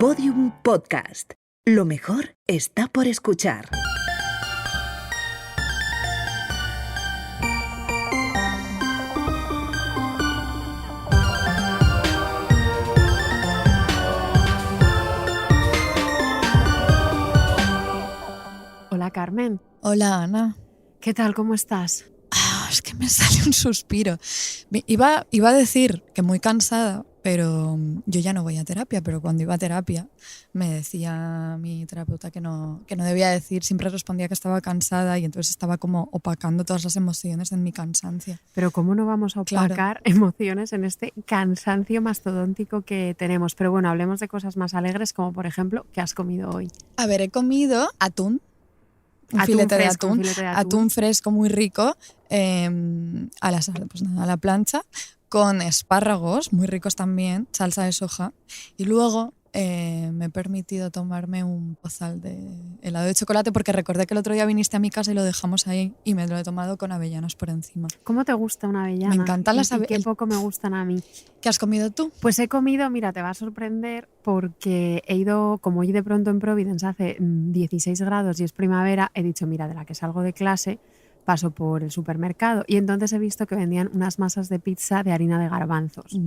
Podium Podcast. Lo mejor está por escuchar. Hola, Carmen. Hola, Ana. ¿Qué tal? ¿Cómo estás? Es que me sale un suspiro. Iba a decir que muy cansada, pero yo ya no voy a terapia, pero cuando iba a terapia me decía mi terapeuta que no debía decir, siempre respondía que estaba cansada y entonces estaba como opacando todas las emociones en mi cansancio. Pero ¿cómo no vamos a opacar emociones en este cansancio mastodóntico que tenemos? Pero bueno, hablemos de cosas más alegres, como por ejemplo, ¿qué has comido hoy? A ver, he comido atún. Un filete de atún fresco muy rico a la plancha, con espárragos muy ricos también, salsa de soja, y luego me he permitido tomarme un pozal de helado de chocolate porque recordé que el otro día viniste a mi casa y lo dejamos ahí y me lo he tomado con avellanas por encima. ¿Cómo te gusta una avellana? Me encantan las avellanas. Qué poco me gustan a mí. ¿Qué has comido tú? Pues he comido, mira, te va a sorprender porque he ido, como hoy de pronto en Providence hace 16 grados y es primavera, he dicho, mira, de la que salgo de clase, paso por el supermercado y entonces he visto que vendían unas masas de pizza de harina de garbanzos.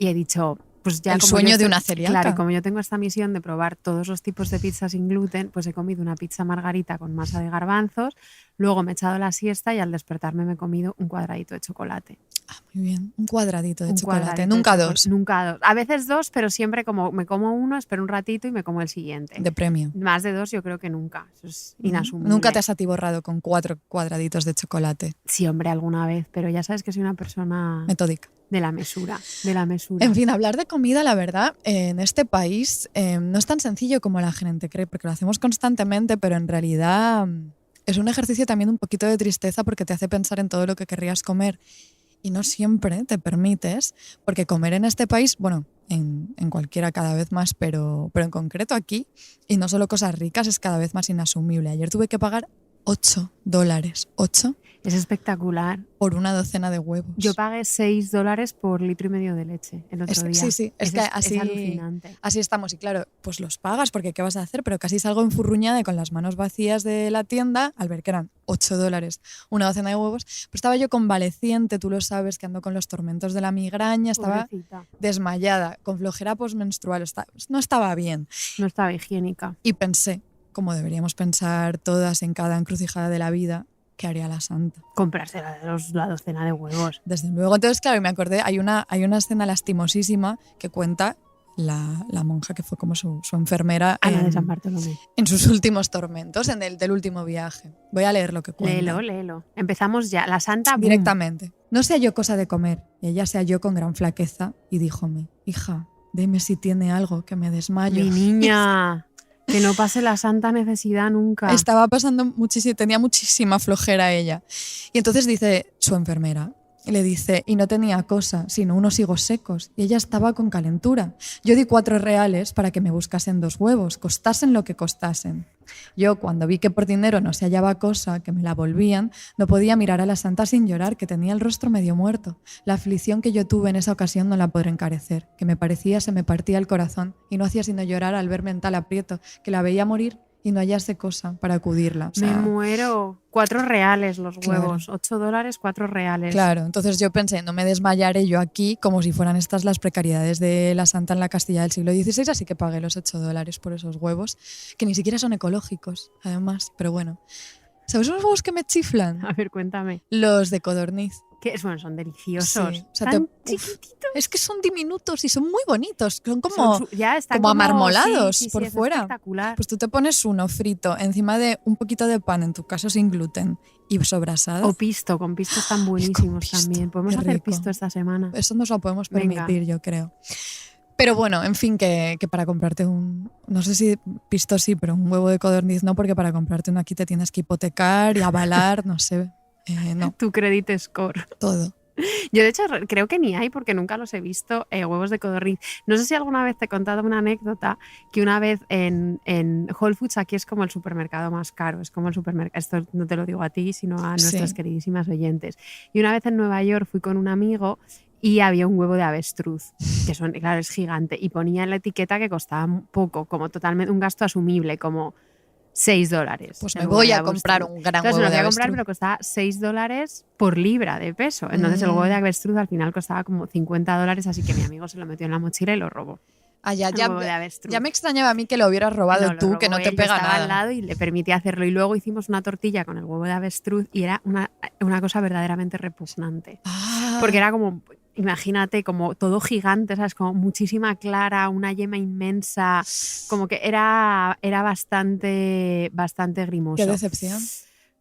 Y he dicho, pues ya el sueño de una celíaca. Claro, como yo tengo esta misión de probar todos los tipos de pizza sin gluten, pues he comido una pizza margarita con masa de garbanzos, luego me he echado la siesta y al despertarme me he comido un cuadradito de chocolate. Ah, muy bien. Un cuadradito de chocolate. Nunca dos. Nunca dos. A veces dos, pero siempre como me como uno, espero un ratito y me como el siguiente. De premio. Más de dos yo creo que nunca. Eso es inasumible. ¿Nunca te has atiborrado con 4 cuadraditos de chocolate? Sí, hombre, alguna vez, pero ya sabes que soy una persona metódica. De la mesura. En fin, hablar de comida, la verdad, en este país no es tan sencillo como la gente cree, porque lo hacemos constantemente, pero en realidad es un ejercicio también un poquito de tristeza porque te hace pensar en todo lo que querrías comer y no siempre te permites, porque comer en este país, bueno, en cualquiera cada vez más, pero en concreto aquí, y no solo cosas ricas, es cada vez más inasumible. Ayer tuve que pagar $8. ¿8? Es espectacular. Por una docena de huevos. Yo pagué $6 por litro y medio de leche el otro día. Sí, es que así, es alucinante. Así estamos. Y claro, pues los pagas porque ¿qué vas a hacer? Pero casi salgo enfurruñada y con las manos vacías de la tienda al ver que eran $8 una docena de huevos. Pues estaba yo convaleciente, tú lo sabes, que ando con los tormentos de la migraña, estaba desmayada, con flojera postmenstrual, no estaba bien. No estaba higiénica. Y pensé, como deberíamos pensar todas en cada encrucijada de la vida, ¿qué haría la santa? Comprarse la docena de huevos. Desde luego. Entonces, claro, me acordé, hay una escena lastimosísima que cuenta la monja que fue como su enfermera Ana de San Bartolomé. En sus últimos tormentos, del último viaje. Voy a leer lo que cuenta. Léelo. Empezamos ya. La santa... Directamente. No se halló cosa de comer, y ella se halló con gran flaqueza y díjome, hija, dime si tiene algo que me desmayo. Mi niña... Que no pase la santa necesidad nunca. Estaba pasando muchísimo, tenía muchísima flojera ella. Y entonces dice su enfermera, le dice, y no tenía cosa, sino unos higos secos. Y ella estaba con calentura. Yo di $4 para que me buscasen 2 huevos, costasen lo que costasen. Yo, cuando vi que por dinero no se hallaba cosa, que me la volvían, no podía mirar a la santa sin llorar, que tenía el rostro medio muerto. La aflicción que yo tuve en esa ocasión no la podré encarecer, que me parecía se me partía el corazón y no hacía sino llorar al verme en tal aprieto, que la veía morir y no hallase cosa para acudirla. O sea, me muero. $4 los huevos. Claro. $8, $4. Claro, entonces yo pensé, no me desmayaré yo aquí como si fueran estas las precariedades de la santa en la Castilla del siglo XVI, así que pagué los $8 por esos huevos, que ni siquiera son ecológicos, además, pero bueno. ¿Sabes unos huevos que me chiflan? A ver, cuéntame. Los de codorniz. Bueno, son deliciosos. Sí. O sea, tan chiquititos. Es que son diminutos y son muy bonitos. Son como amarmolados por fuera. Espectacular. Pues tú te pones uno frito encima de un poquito de pan, en tu caso sin gluten, y sobrasado. O pisto, con pisto están buenísimos también. Podemos hacer pisto esta semana. Eso nos lo podemos permitir, yo creo. Pero bueno, en fin, que para comprarte no sé si pisto sí, pero un huevo de codorniz no, porque para comprarte uno aquí te tienes que hipotecar y avalar, no sé. No. Tu credit score. Todo. Yo de hecho creo que ni hay porque nunca los he visto, huevos de codorniz. No sé si alguna vez te he contado una anécdota que una vez en Whole Foods, aquí es como el supermercado más caro, es como el supermercado, esto no te lo digo a ti sino a nuestras queridísimas oyentes. Y una vez en Nueva York fui con un amigo y había un huevo de avestruz, que claro, es gigante, y ponía en la etiqueta que costaba poco, como totalmente un gasto asumible, como $6. Pues el me huevo voy de a avestruz. comprar un gran Entonces huevo me lo de fui a comprar, avestruz. pero costaba $6 por libra de peso. Entonces el huevo de avestruz al final costaba como $50, así que mi amigo se lo metió en la mochila y lo robó. Ah, ya, El ya, huevo de avestruz. ya me extrañaba a mí que lo hubieras robado No, lo tú, robó que no te él, yo pega estaba nada. al lado y le permití hacerlo. Y luego hicimos una tortilla con el huevo de avestruz y era una cosa verdaderamente repugnante. Ah, Porque era como, imagínate, como todo gigante, ¿sabes? Como muchísima clara, una yema inmensa, como que era bastante grimoso. qué decepción.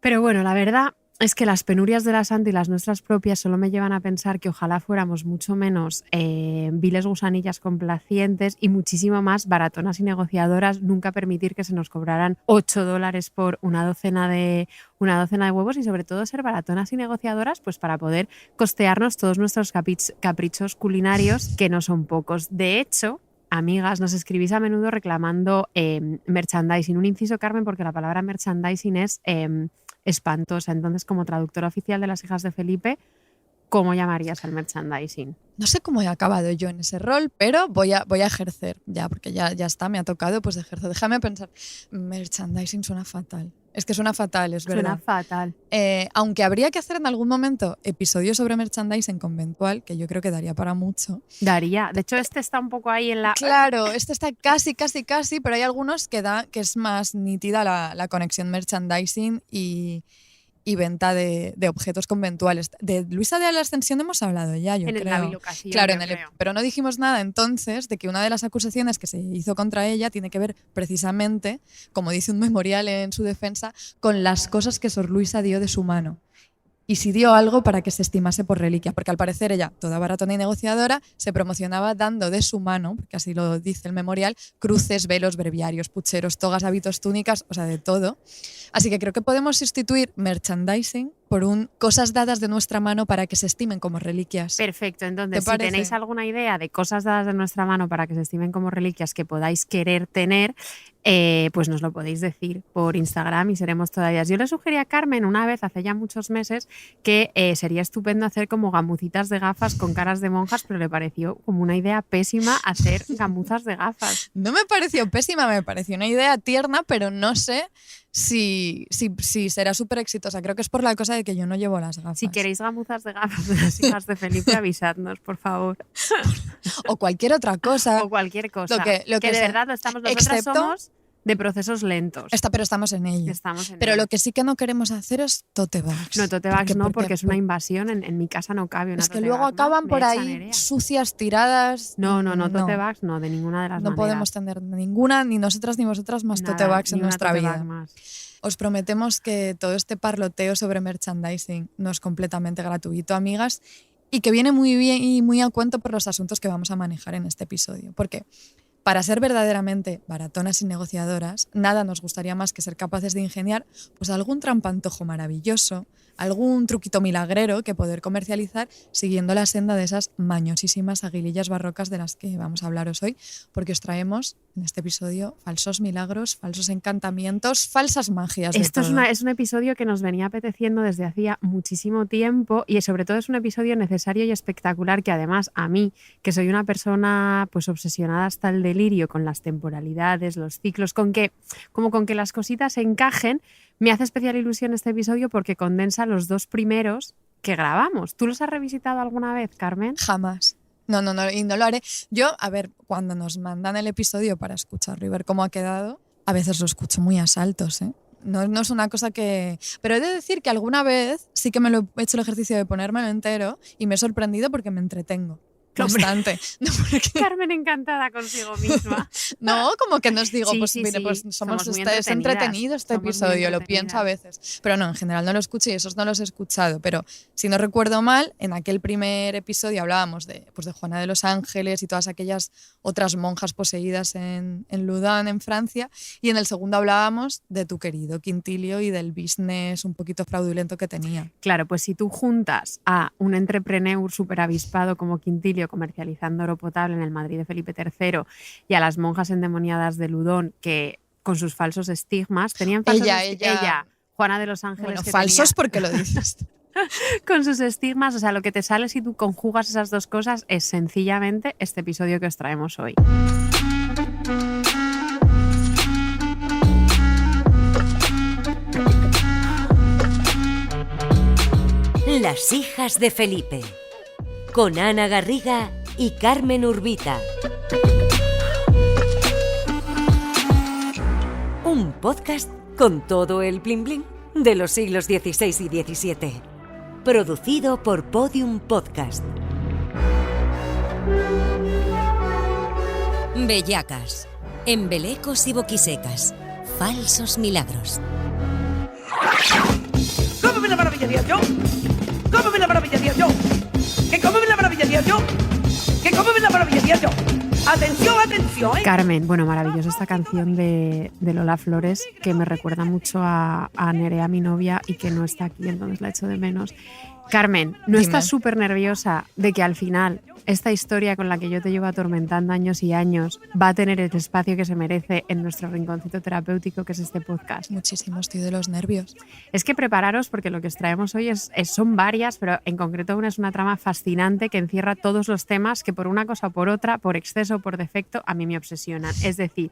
Pero bueno, la verdad es que las penurias de la Santi y las nuestras propias solo me llevan a pensar que ojalá fuéramos mucho menos viles gusanillas complacientes y muchísimo más baratonas y negociadoras, nunca permitir que se nos cobraran $8 por una docena de huevos y sobre todo ser baratonas y negociadoras pues para poder costearnos todos nuestros caprichos culinarios, que no son pocos. De hecho, amigas, nos escribís a menudo reclamando merchandising. Un inciso, Carmen, porque la palabra merchandising es espantosa. Entonces, como traductora oficial de las hijas de Felipe, ¿cómo llamarías al merchandising? No sé cómo he acabado yo en ese rol, pero voy a ejercer ya, porque ya está, me ha tocado, pues ejerzo. Déjame pensar. Merchandising suena fatal. Es que suena fatal, es verdad. Suena fatal. Aunque habría que hacer en algún momento episodios sobre merchandising conventual, que yo creo que daría para mucho. Daría. De hecho, este está un poco ahí en la... Claro, este está casi, pero hay algunos que es más nítida la conexión merchandising y venta de objetos conventuales. De Luisa de la Ascensión hemos hablado ya, yo en creo. la bilocación, claro, yo creo. pero no dijimos nada entonces de que una de las acusaciones que se hizo contra ella tiene que ver precisamente, como dice un memorial en su defensa, con las cosas que Sor Luisa dio de su mano. Y si dio algo para que se estimase por reliquia, porque al parecer ella, toda baratona y negociadora, se promocionaba dando de su mano, porque así lo dice el memorial, cruces, velos, breviarios, pucheros, togas, hábitos, túnicas, o sea, de todo. Así que creo que podemos sustituir merchandising por cosas dadas de nuestra mano para que se estimen como reliquias. Perfecto, entonces ¿Te si parece? tenéis alguna idea de cosas dadas de nuestra mano para que se estimen como reliquias que podáis querer tener, pues nos lo podéis decir por Instagram y seremos todas ellas. Yo le sugerí a Carmen una vez, hace ya muchos meses, que sería estupendo hacer como gamucitas de gafas con caras de monjas, pero le pareció como una idea pésima hacer gamuzas de gafas. No me pareció pésima, me pareció una idea tierna, pero no sé si será súper exitosa. Creo que es por la cosa de que yo no llevo las gafas. Si queréis gamuzas de gafas de las hijas de Felipe, avisadnos, por favor. O cualquier otra cosa. O cualquier cosa. Lo que de sea. verdad nosotras somos de procesos lentos. Pero estamos en ello. Pero ello. lo que sí que no queremos hacer es tote bags. No, tote bags porque es una invasión. En mi casa no cabe una Es que tote luego bag, acaban ¿no? por Me ahí echan Nerea. sucias, tiradas. No, tote bags no, de ninguna de las No maneras. podemos tener ninguna, ni nosotras ni vosotras, más Nada, tote bags en ni una nuestra tote vida. bag más. Os prometemos que todo este parloteo sobre merchandising no es completamente gratuito, amigas, y que viene muy bien y muy a cuento por los asuntos que vamos a manejar en este episodio. Porque para ser verdaderamente baratonas y negociadoras, nada nos gustaría más que ser capaces de ingeniar pues algún trampantojo maravilloso, algún truquito milagrero que poder comercializar siguiendo la senda de esas mañosísimas aguilillas barrocas de las que vamos a hablaros hoy, porque os traemos en este episodio falsos milagros, falsos encantamientos, falsas magias. Esto es un episodio que nos venía apeteciendo desde hacía muchísimo tiempo y sobre todo es un episodio necesario y espectacular que además a mí, que soy una persona pues obsesionada hasta el delirio con las temporalidades, los ciclos, con que las cositas se encajen, me hace especial ilusión este episodio porque condensa los dos primeros que grabamos. ¿Tú los has revisitado alguna vez, Carmen? Jamás. No, y no lo haré. Yo, a ver, cuando nos mandan el episodio para escucharlo y ver cómo ha quedado, a veces lo escucho muy a saltos, ¿eh? No es una cosa que... Pero he de decir que alguna vez sí que me lo he hecho el ejercicio de ponérmelo entero y me he sorprendido porque me entretengo. Bastante. No, porque... Carmen encantada consigo misma. No, como que nos digo, Sí, pues sí, mire, sí. pues Somos muy es entretenido este Somos muy episodio, lo pienso a veces. Pero no, en general no lo escucho y esos no los he escuchado. Pero si no recuerdo mal, en aquel primer episodio hablábamos de Juana de los Ángeles y todas aquellas otras monjas poseídas en Loudun, en Francia. Y en el segundo hablábamos de tu querido Quintilio y del business un poquito fraudulento que tenía. Claro, pues si tú juntas a un entrepreneur súper avispado como Quintilio comercializando oro potable en el Madrid de Felipe III y a las monjas endemoniadas de Loudun que con sus falsos estigmas tenían falsos Ella, Juana de los Ángeles. Bueno, que falsos tenía... porque lo dices. con sus estigmas. O sea, lo que te sale si tú conjugas esas dos cosas es sencillamente este episodio que os traemos hoy. Las hijas de Felipe, con Ana Garriga y Carmen Urbita. Un podcast con todo el bling bling de los siglos XVI y XVII. Producido por Podium Podcast. Bellacas, embelecos y boquisecas, falsos milagros. ¡Cómeme la maravilla día yo! ¡Cómeme la maravilla día yo! ¡Que cómeme la maravilla día yo! ¡Que cómeme la maravilla día yo! ¡Atención, atención! Carmen, bueno, maravillosa esta canción de Lola Flores, que me recuerda mucho a Nerea, mi novia, y que no está aquí, entonces la echo de menos. Carmen, ¿no Dime. estás súper nerviosa de que al final esta historia con la que yo te llevo atormentando años y años va a tener el espacio que se merece en nuestro rinconcito terapéutico, que es este podcast? Muchísimo, estoy de los nervios. Es que prepararos, porque lo que os traemos hoy son varias, pero en concreto una es una trama fascinante que encierra todos los temas que por una cosa o por otra, por exceso o por defecto, a mí me obsesionan. Es decir,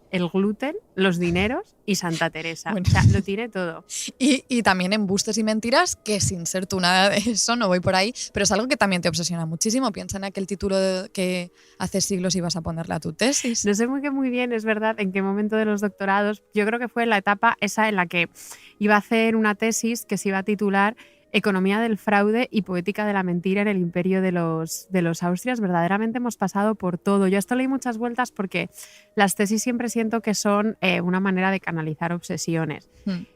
el gluten, los dineros y Santa Teresa. Bueno. O sea, lo tiene todo. Y también embustes y mentiras, que sin ser tú nada de eso, no voy por ahí, pero es algo que también te obsesiona muchísimo. Piensa en aquel título que hace siglos ibas a ponerle a tu tesis. No sé muy bien, es verdad, en qué momento de los doctorados. Yo creo que fue en la etapa esa en la que iba a hacer una tesis que se iba a titular Economía del fraude y poética de la mentira en el imperio de los Austrias. Verdaderamente hemos pasado por todo. Yo esto leí muchas vueltas porque las tesis siempre siento que son una manera de canalizar obsesiones.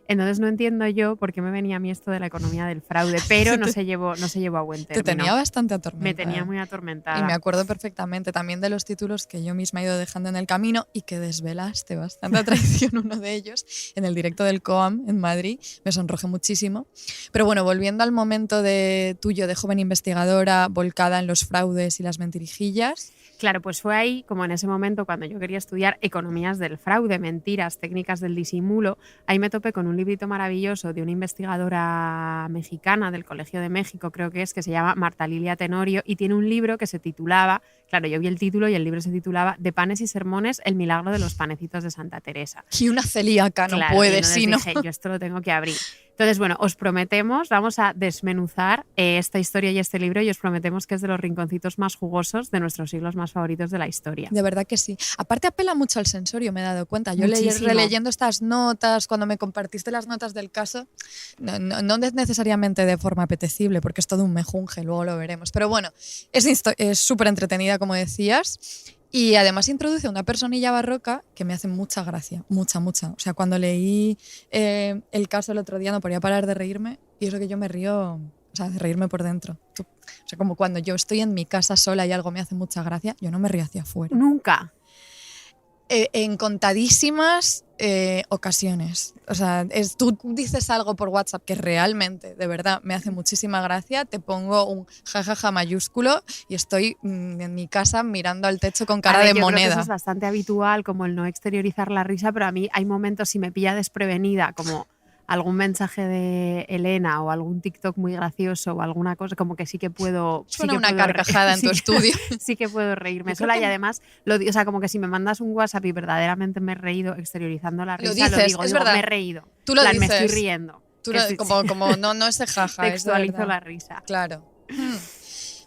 Entonces no entiendo yo por qué me venía a mí esto de la economía del fraude, pero no se llevó a buen término. Te tenía bastante atormentada. Me tenía muy atormentada. Y me acuerdo perfectamente también de los títulos que yo misma he ido dejando en el camino y que desvelaste bastante a traición uno de ellos en el directo del COAM en Madrid. Me sonrojé muchísimo. Pero bueno, volviendo al momento tuyo de joven investigadora volcada en los fraudes y las mentirijillas. Claro, pues fue ahí, como en ese momento, cuando yo quería estudiar economías del fraude, mentiras, técnicas del disimulo, ahí me topé con un librito maravilloso de una investigadora mexicana del Colegio de México, creo que se llama Marta Lilia Tenorio, y tiene un libro que se titulaba, claro, yo vi el título y el libro se titulaba De panes y sermones, el milagro de los panecitos de Santa Teresa. Y una celíaca no Claro, puede, y si no. dije, yo esto lo tengo que abrir. Entonces, bueno, os prometemos, vamos a desmenuzar esta historia y este libro y os prometemos que es de los rinconcitos más jugosos de nuestros siglos más favoritos de la historia. De verdad que sí. Aparte apela mucho al sensorio, me he dado cuenta. Yo Muchísimo. releyendo estas notas, cuando me compartiste las notas del caso, no necesariamente de forma apetecible, porque es todo un mejunje, luego lo veremos. Pero bueno, es súper entretenida, como decías. Y además introduce una personilla barroca que me hace mucha gracia, mucha. O sea, cuando leí el caso el otro día no podía parar de reírme y eso que yo me río, o sea, de reírme por dentro. O sea, como cuando yo estoy en mi casa sola y algo me hace mucha gracia, yo no me río hacia afuera. Nunca. En contadísimas ocasiones. O sea, tú dices algo por WhatsApp que realmente, de verdad, me hace muchísima gracia, te pongo un jajaja mayúsculo y estoy en mi casa mirando al techo con cara de yo moneda. Creo que eso es bastante habitual, como el no exteriorizar la risa, pero a mí hay momentos, si me pilla desprevenida, como algún mensaje de Elena o algún TikTok muy gracioso o alguna cosa, como que sí que puedo... Suena una carcajada en tu estudio. Sí que puedo reírme Yo creo sola que y además, o sea, como que si me mandas un WhatsApp y verdaderamente me he reído exteriorizando la risa, Lo dices, digo, es verdad. Me he reído. Tú lo me dices. estoy riendo. Tú Que sí, como no es de jaja, textualizo es de la verdad. risa. Claro.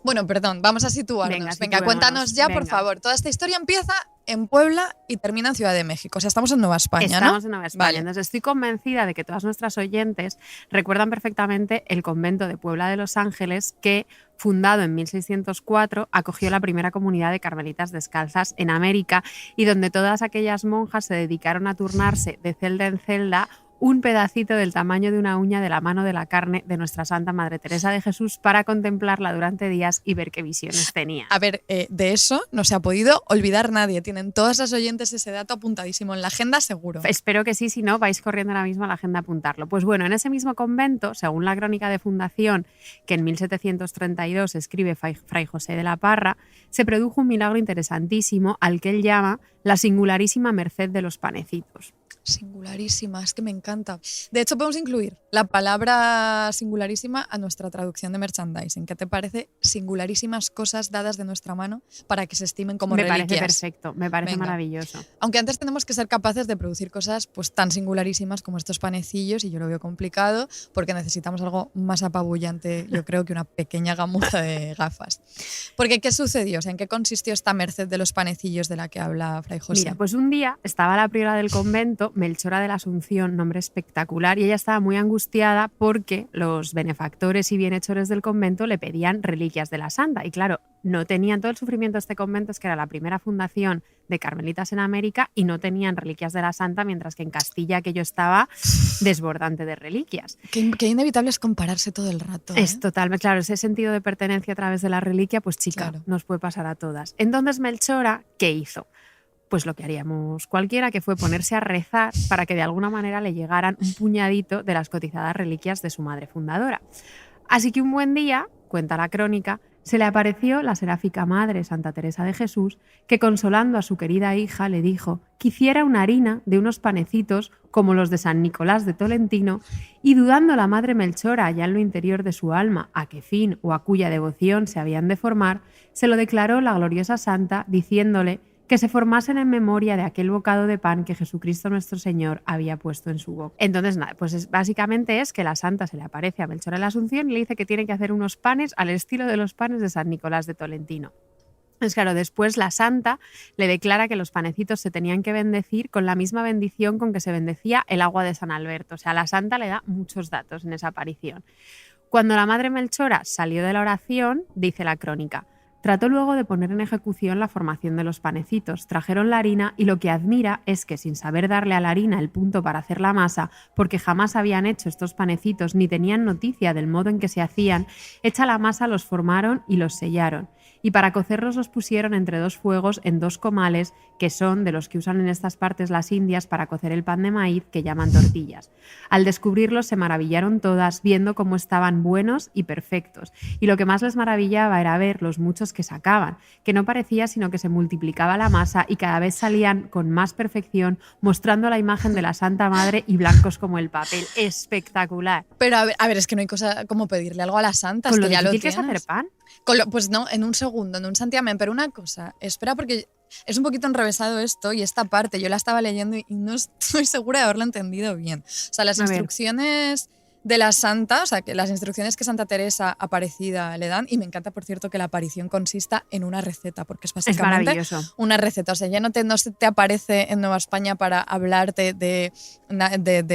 Bueno, perdón, vamos a situarnos. Venga, situémonos, cuéntanos ya, por venga. favor. Toda esta historia empieza en Puebla y termina en Ciudad de México. O sea, estamos en Nueva España, ¿no? Estamos en Nueva España. Vale. Entonces estoy convencida de que todas nuestras oyentes recuerdan perfectamente el convento de Puebla de los Ángeles que, fundado en 1604, acogió la primera comunidad de carmelitas descalzas en América y donde todas aquellas monjas se dedicaron a turnarse de celda en celda un pedacito del tamaño de una uña de la mano de la carne de nuestra Santa Madre Teresa de Jesús para contemplarla durante días y ver qué visiones tenía. A ver, de eso no se ha podido olvidar nadie. Tienen todas las oyentes ese dato apuntadísimo en la agenda, seguro. Espero que sí, si no, vais corriendo ahora mismo a la agenda a apuntarlo. Pues bueno, en ese mismo convento, según la crónica de fundación que en 1732 escribe Fray José de la Parra, se produjo un milagro interesantísimo al que él llama la singularísima merced de los panecitos. Singularísima, es que me encanta. De hecho, podemos incluir la palabra singularísima a nuestra traducción de merchandising. ¿Qué te parece? Singularísimas cosas dadas de nuestra mano para que se estimen como reliquias. Me parece perfecto, me parece Venga. maravilloso. Aunque antes tenemos que ser capaces de producir cosas pues tan singularísimas como estos panecillos, y yo lo veo complicado porque necesitamos algo más apabullante, yo creo, que una pequeña gamuza de gafas. Porque, ¿qué sucedió? O sea, ¿en qué consistió esta merced de los panecillos de la que habla Fray José? Mira, pues un día estaba la priora del convento, Melchora de la Asunción, nombre espectacular, y ella estaba muy angustiada porque los benefactores y bienhechores del convento le pedían reliquias de la santa. Y claro, no tenían todo el sufrimiento de este convento, es que era la primera fundación de carmelitas en América y no tenían reliquias de la santa, mientras que en Castilla aquello estaba desbordante de reliquias. Qué inevitable es compararse todo el rato. Es totalmente, claro, ese sentido de pertenencia a través de la reliquia, pues chica, Claro. nos puede pasar a todas. Entonces Melchora, ¿qué hizo? Pues lo que haríamos cualquiera, que fue ponerse a rezar para que de alguna manera le llegaran un puñadito de las cotizadas reliquias de su madre fundadora. Así que un buen día, cuenta la crónica, se le apareció la seráfica madre Santa Teresa de Jesús, que consolando a su querida hija le dijo que hiciera una harina de unos panecitos como los de San Nicolás de Tolentino, y dudando la madre Melchora allá en lo interior de su alma a qué fin o a cuya devoción se habían de formar, se lo declaró la gloriosa santa diciéndole que se formasen en memoria de aquel bocado de pan que Jesucristo nuestro Señor había puesto en su boca. Entonces, nada, pues básicamente es que la santa se le aparece a Melchora de la Asunción y le dice que tiene que hacer unos panes al estilo de los panes de San Nicolás de Tolentino. Pues claro, después la santa le declara que los panecitos se tenían que bendecir con la misma bendición con que se bendecía el agua de San Alberto. O sea, la santa le da muchos datos en esa aparición. Cuando la madre Melchora salió de la oración, dice la crónica, trató luego de poner en ejecución la formación de los panecitos. Trajeron la harina y lo que admira es que, sin saber darle a la harina el punto para hacer la masa, porque jamás habían hecho estos panecitos ni tenían noticia del modo en que se hacían, hecha la masa los formaron y los sellaron. Y para cocerlos los pusieron entre dos fuegos en dos comales, que son de los que usan en estas partes las indias para cocer el pan de maíz, que llaman tortillas. Al descubrirlos se maravillaron todas, viendo cómo estaban buenos y perfectos. Y lo que más les maravillaba era ver los muchos que sacaban, que no parecía sino que se multiplicaba la masa y cada vez salían con más perfección, mostrando la imagen de la Santa Madre y blancos como el papel. Espectacular. Pero a ver, es que no hay cosa como pedirle algo a la santa, Con es lo que ya lo difícil que es tienes. hacer pan. Pues no, en un segundo, en un santiamén. Pero una cosa, espera, porque es un poquito enrevesado esto y esta parte yo la estaba leyendo y no estoy segura de haberlo entendido bien. O sea, las A ver. instrucciones de la santa, o sea, que las instrucciones que Santa Teresa Aparecida le dan, y me encanta, por cierto, que la aparición consista en una receta, porque es Es básicamente maravilloso. una receta. O sea, ya no se te aparece en Nueva España para hablarte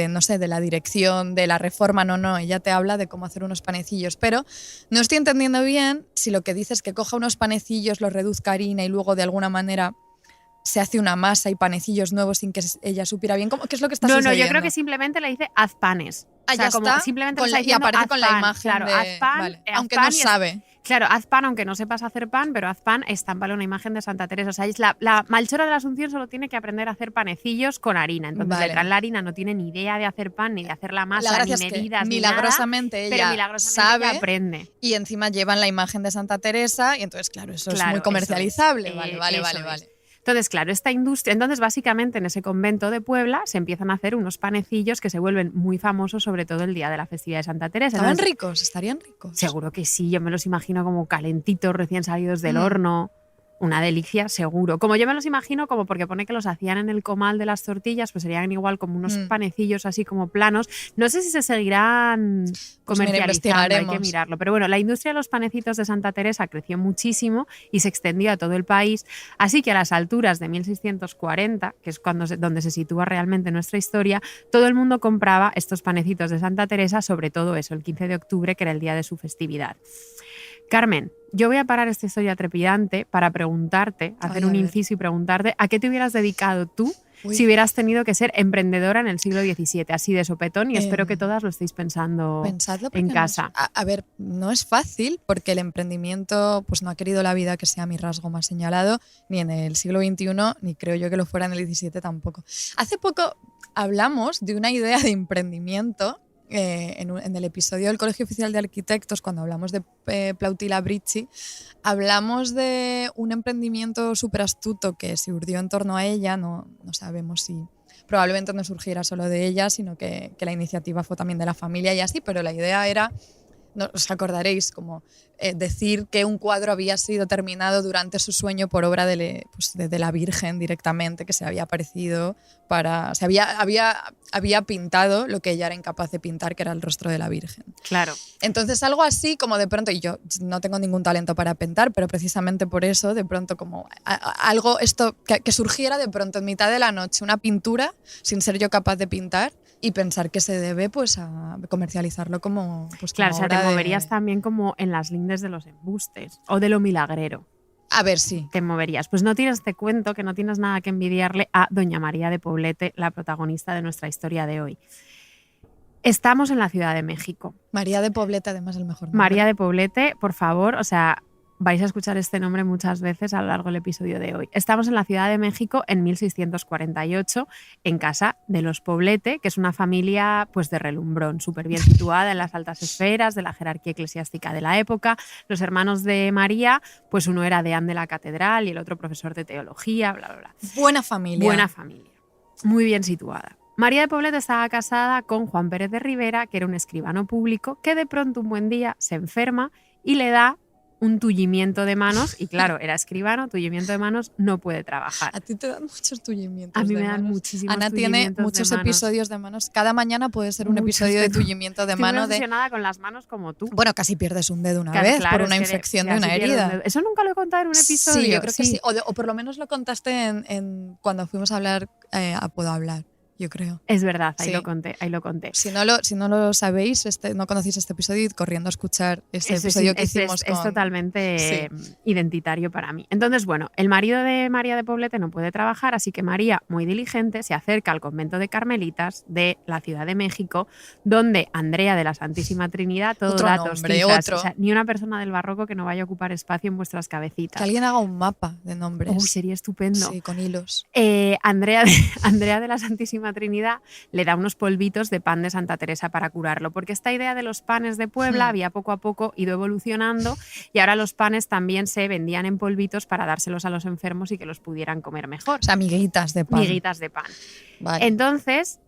no sé, de la dirección, de la reforma, no, ella te habla de cómo hacer unos panecillos, pero no estoy entendiendo bien si lo que dice es que coja unos panecillos, los reduzca a harina y luego de alguna manera se hace una masa y panecillos nuevos sin que ella supiera bien qué es lo que está No, sucediendo. yo creo que simplemente le dice haz panes. Ah, O sea, ya como está. simplemente Con le la- está y diciendo, aparece haz con la pan. imagen Claro, de... haz pan, vale. haz Aunque pan no y sabe. Claro, haz pan aunque no sepas hacer pan, pero haz pan, estámpale una imagen de Santa Teresa. O sea, es la Melchora de la Asunción solo tiene que aprender a hacer panecillos con harina. Entonces Vale. le traen la harina, no tiene ni idea de hacer pan, ni de hacer la La masa, gracia ni es que medidas, ni milagrosamente nada, ella pero milagrosamente sabe ella aprende. y encima llevan la imagen de Santa Teresa y entonces, claro, eso es Claro, muy eso comercializable. es. Vale. Eso es. Entonces, claro, esta industria, entonces básicamente en ese convento de Puebla se empiezan a hacer unos panecillos que se vuelven muy famosos, sobre todo el día de la festividad de Santa Teresa. ¿Estaban Entonces, ricos? ¿Estarían ricos? seguro que sí, yo me los imagino como calentitos, recién salidos del Mm. horno. Una delicia, seguro. Como yo me los imagino, como porque pone que los hacían en el comal de las tortillas, pues serían igual como unos panecillos así como planos. No sé si se seguirán comercializando, hay que investigaremos. mirarlo. Pero bueno, la industria de los panecitos de Santa Teresa creció muchísimo y se extendió a todo el país. Así que a las alturas de 1640, que es donde se sitúa realmente nuestra historia, todo el mundo compraba estos panecitos de Santa Teresa, sobre todo eso, el 15 de octubre, que era el día de su festividad. Carmen, yo voy a parar esta historia trepidante para preguntarte, hacer Ay, a un ver. inciso y preguntarte a qué te hubieras dedicado tú Uy. si hubieras tenido que ser emprendedora en el siglo XVII, así de sopetón, y espero que todas lo estéis pensando Pensadlo porque en no casa. es- a ver, no es fácil porque el emprendimiento pues no ha querido la vida que sea mi rasgo más señalado, ni en el siglo XXI, ni creo yo que lo fuera en el XVII tampoco. Hace poco hablamos de una idea de emprendimiento en el episodio del Colegio Oficial de Arquitectos, cuando hablamos de Plautila Bricci, hablamos de un emprendimiento súper astuto que se urdió en torno a ella, no sabemos probablemente no surgiera solo de ella, sino que la iniciativa fue también de la familia y así, pero la idea era, no, os acordaréis, como decir que un cuadro había sido terminado durante su sueño por obra de la Virgen directamente, que se había aparecido había pintado lo que ella era incapaz de pintar, que era el rostro de la Virgen. Claro. Entonces algo así como de pronto, y yo no tengo ningún talento para pintar, pero precisamente por eso de pronto como algo esto que surgiera de pronto en mitad de la noche, una pintura sin ser yo capaz de pintar, y pensar que se debe pues a comercializarlo como pues Claro, como o sea, te obra moverías también como en las lindes de los embustes o de lo milagrero. A ver, sí. Te moverías. Pues no tienes, te cuento que no tienes nada que envidiarle a doña María de Poblete, la protagonista de nuestra historia de hoy. Estamos en la Ciudad de México. María de Poblete, además, el mejor nombre. María de Poblete, por favor, o sea, vais a escuchar este nombre muchas veces a lo largo del episodio de hoy. Estamos en la Ciudad de México en 1648, en casa de los Poblete, que es una familia pues de relumbrón, súper bien situada en las altas esferas de la jerarquía eclesiástica de la época. Los hermanos de María, pues uno era deán de la catedral y el otro profesor de teología, bla, bla, bla. Buena familia. Buena familia, muy bien situada. María de Poblete estaba casada con Juan Pérez de Rivera, que era un escribano público, que de pronto un buen día se enferma y le da un tullimiento de manos, y claro, era escribano, tullimiento de manos, no puede trabajar. A ti te dan muchos tullimientos. A mí de me dan manos. muchísimos Ana tullimientos tiene muchos de manos. episodios de manos. Cada mañana puede ser un Muchos episodio de tengo. tullimiento de Estoy mano. muy obsesionada con las manos como tú. Bueno, casi pierdes un dedo una Claro, vez claro, por una es que infección de casi una pierdo un herida. dedo. Eso nunca lo he contado en un episodio. Sí, yo creo que sí. O por lo menos lo contaste en cuando fuimos a hablar a Puedo Hablar, yo creo. Es verdad, ahí Sí. lo conté, ahí lo conté. Si no lo sabéis, no conocéis este episodio, id corriendo a escuchar ese episodio que hicimos es con... totalmente identitario para mí. Entonces, bueno, el marido de María de Poblete no puede trabajar, así que María, muy diligente, se acerca al convento de Carmelitas de la Ciudad de México, donde Andrea de la Santísima Trinidad, todo Otro datos, nombre, cifras, otro. o sea, ni una persona del barroco que no vaya a ocupar espacio en vuestras cabecitas. Que alguien haga un mapa de nombres. Uy, sería estupendo. Sí, con hilos. Andrea de la Santísima Trinidad le da unos polvitos de pan de Santa Teresa para curarlo, porque esta idea de los panes de Puebla había poco a poco ido evolucionando y ahora los panes también se vendían en polvitos para dárselos a los enfermos y que los pudieran comer mejor. O sea, miguitas de pan. Miguitas de pan. Vale. Entonces,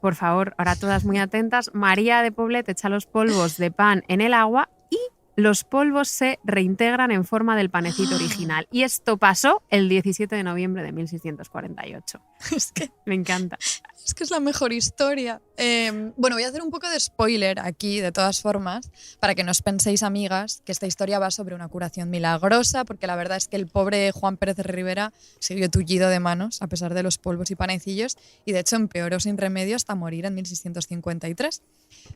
por favor, ahora todas muy atentas, María de Poblete echa los polvos de pan en el agua y los polvos se reintegran en forma del panecito original. Y esto pasó el 17 de noviembre de 1648. Es que Me encanta. Es que es la mejor historia. Bueno, voy a hacer un poco de spoiler aquí, de todas formas, para que no os penséis, amigas, que esta historia va sobre una curación milagrosa, porque la verdad es que el pobre Juan Pérez de Rivera siguió tullido de manos, a pesar de los polvos y panecillos, y de hecho empeoró sin remedio hasta morir en 1653.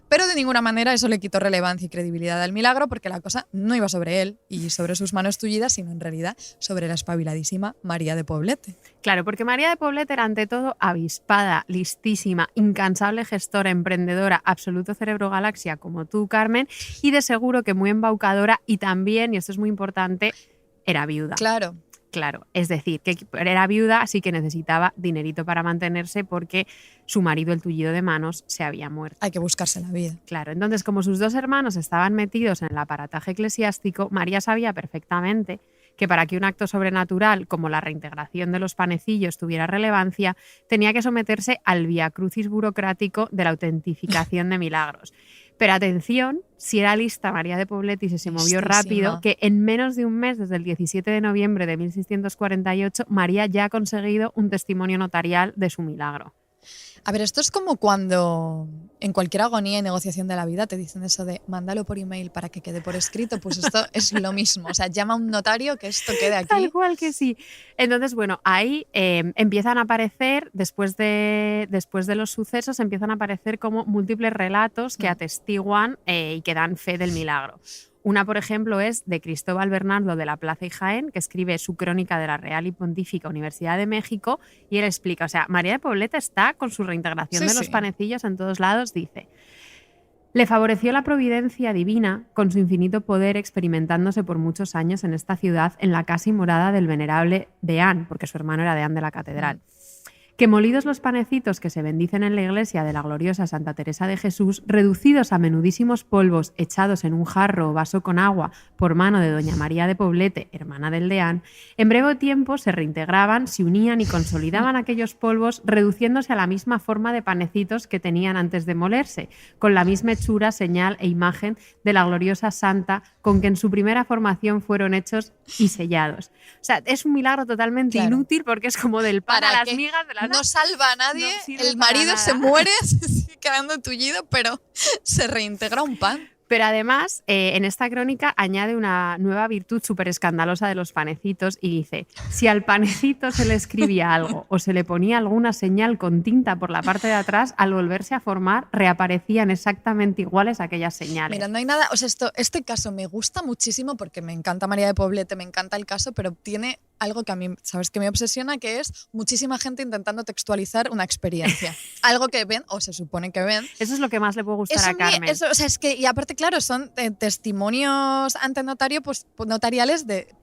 Pero de ninguna manera eso le quitó relevancia y credibilidad al milagro, porque la cosa no iba sobre él y sobre sus manos tullidas, sino en realidad sobre la espabiladísima María de Poblete. Claro, porque María de Poblete era ante todo avispada, listísima, incansable gestora, emprendedora, absoluto cerebro galaxia como tú, Carmen, y de seguro que muy embaucadora y también, y esto es muy importante, era viuda. Claro. Claro, es decir, que era viuda, así que necesitaba dinerito para mantenerse porque su marido, el tullido de manos, se había muerto. Hay que buscarse la vida. Claro, entonces como sus dos hermanos estaban metidos en el aparataje eclesiástico, María sabía perfectamente que para que un acto sobrenatural como la reintegración de los panecillos tuviera relevancia, tenía que someterse al viacrucis burocrático de la autentificación de milagros. Pero atención, si era lista María de Poblete y se movió rápido, que en menos de un mes, desde el 17 de noviembre de 1648, María ya ha conseguido un testimonio notarial de su milagro. A ver, esto es como cuando en cualquier agonía y negociación de la vida te dicen eso de mándalo por email para que quede por escrito, pues esto es lo mismo. O sea, llama a un notario que esto quede aquí. Tal cual que sí. Entonces, bueno, ahí empiezan a aparecer, después de los sucesos, empiezan a aparecer como múltiples relatos que atestiguan y que dan fe del milagro. Una, por ejemplo, es de Cristóbal Bernardo de la Plaza y Jaén, que escribe su crónica de la Real y Pontífica Universidad de México, y él explica, o sea, María de Poblete está con su reintegración de los panecillos en todos lados, dice: le favoreció la providencia divina con su infinito poder experimentándose por muchos años en esta ciudad en la casa y morada del venerable deán, porque su hermano era deán de la catedral, que molidos los panecitos que se bendicen en la iglesia de la gloriosa Santa Teresa de Jesús, reducidos a menudísimos polvos echados en un jarro o vaso con agua por mano de doña María de Poblete, hermana del deán, en breve tiempo se reintegraban, se unían y consolidaban aquellos polvos, reduciéndose a la misma forma de panecitos que tenían antes de molerse, con la misma hechura, señal e imagen de la gloriosa santa con que en su primera formación fueron hechos y sellados. O sea, es un milagro totalmente inútil porque es como del pan a las migas de la no salva a nadie, no el marido se muere, se sigue quedando tullido, pero se reintegra un pan. Pero además, en esta crónica añade una nueva virtud súper escandalosa de los panecitos y dice, si al panecito se le escribía algo o se le ponía alguna señal con tinta por la parte de atrás, al volverse a formar reaparecían exactamente iguales aquellas señales. Mira, no hay nada, o sea, este caso me gusta muchísimo porque me encanta María de Poblete, me encanta el caso, pero tiene algo que a mí, ¿sabes?, que me obsesiona, que es muchísima gente intentando textualizar una experiencia. Algo que ven, o se supone que ven. Eso es lo que más le puede gustar a Carmen. O sea, es que, y aparte, claro, son testimonios ante notario, pues notariales de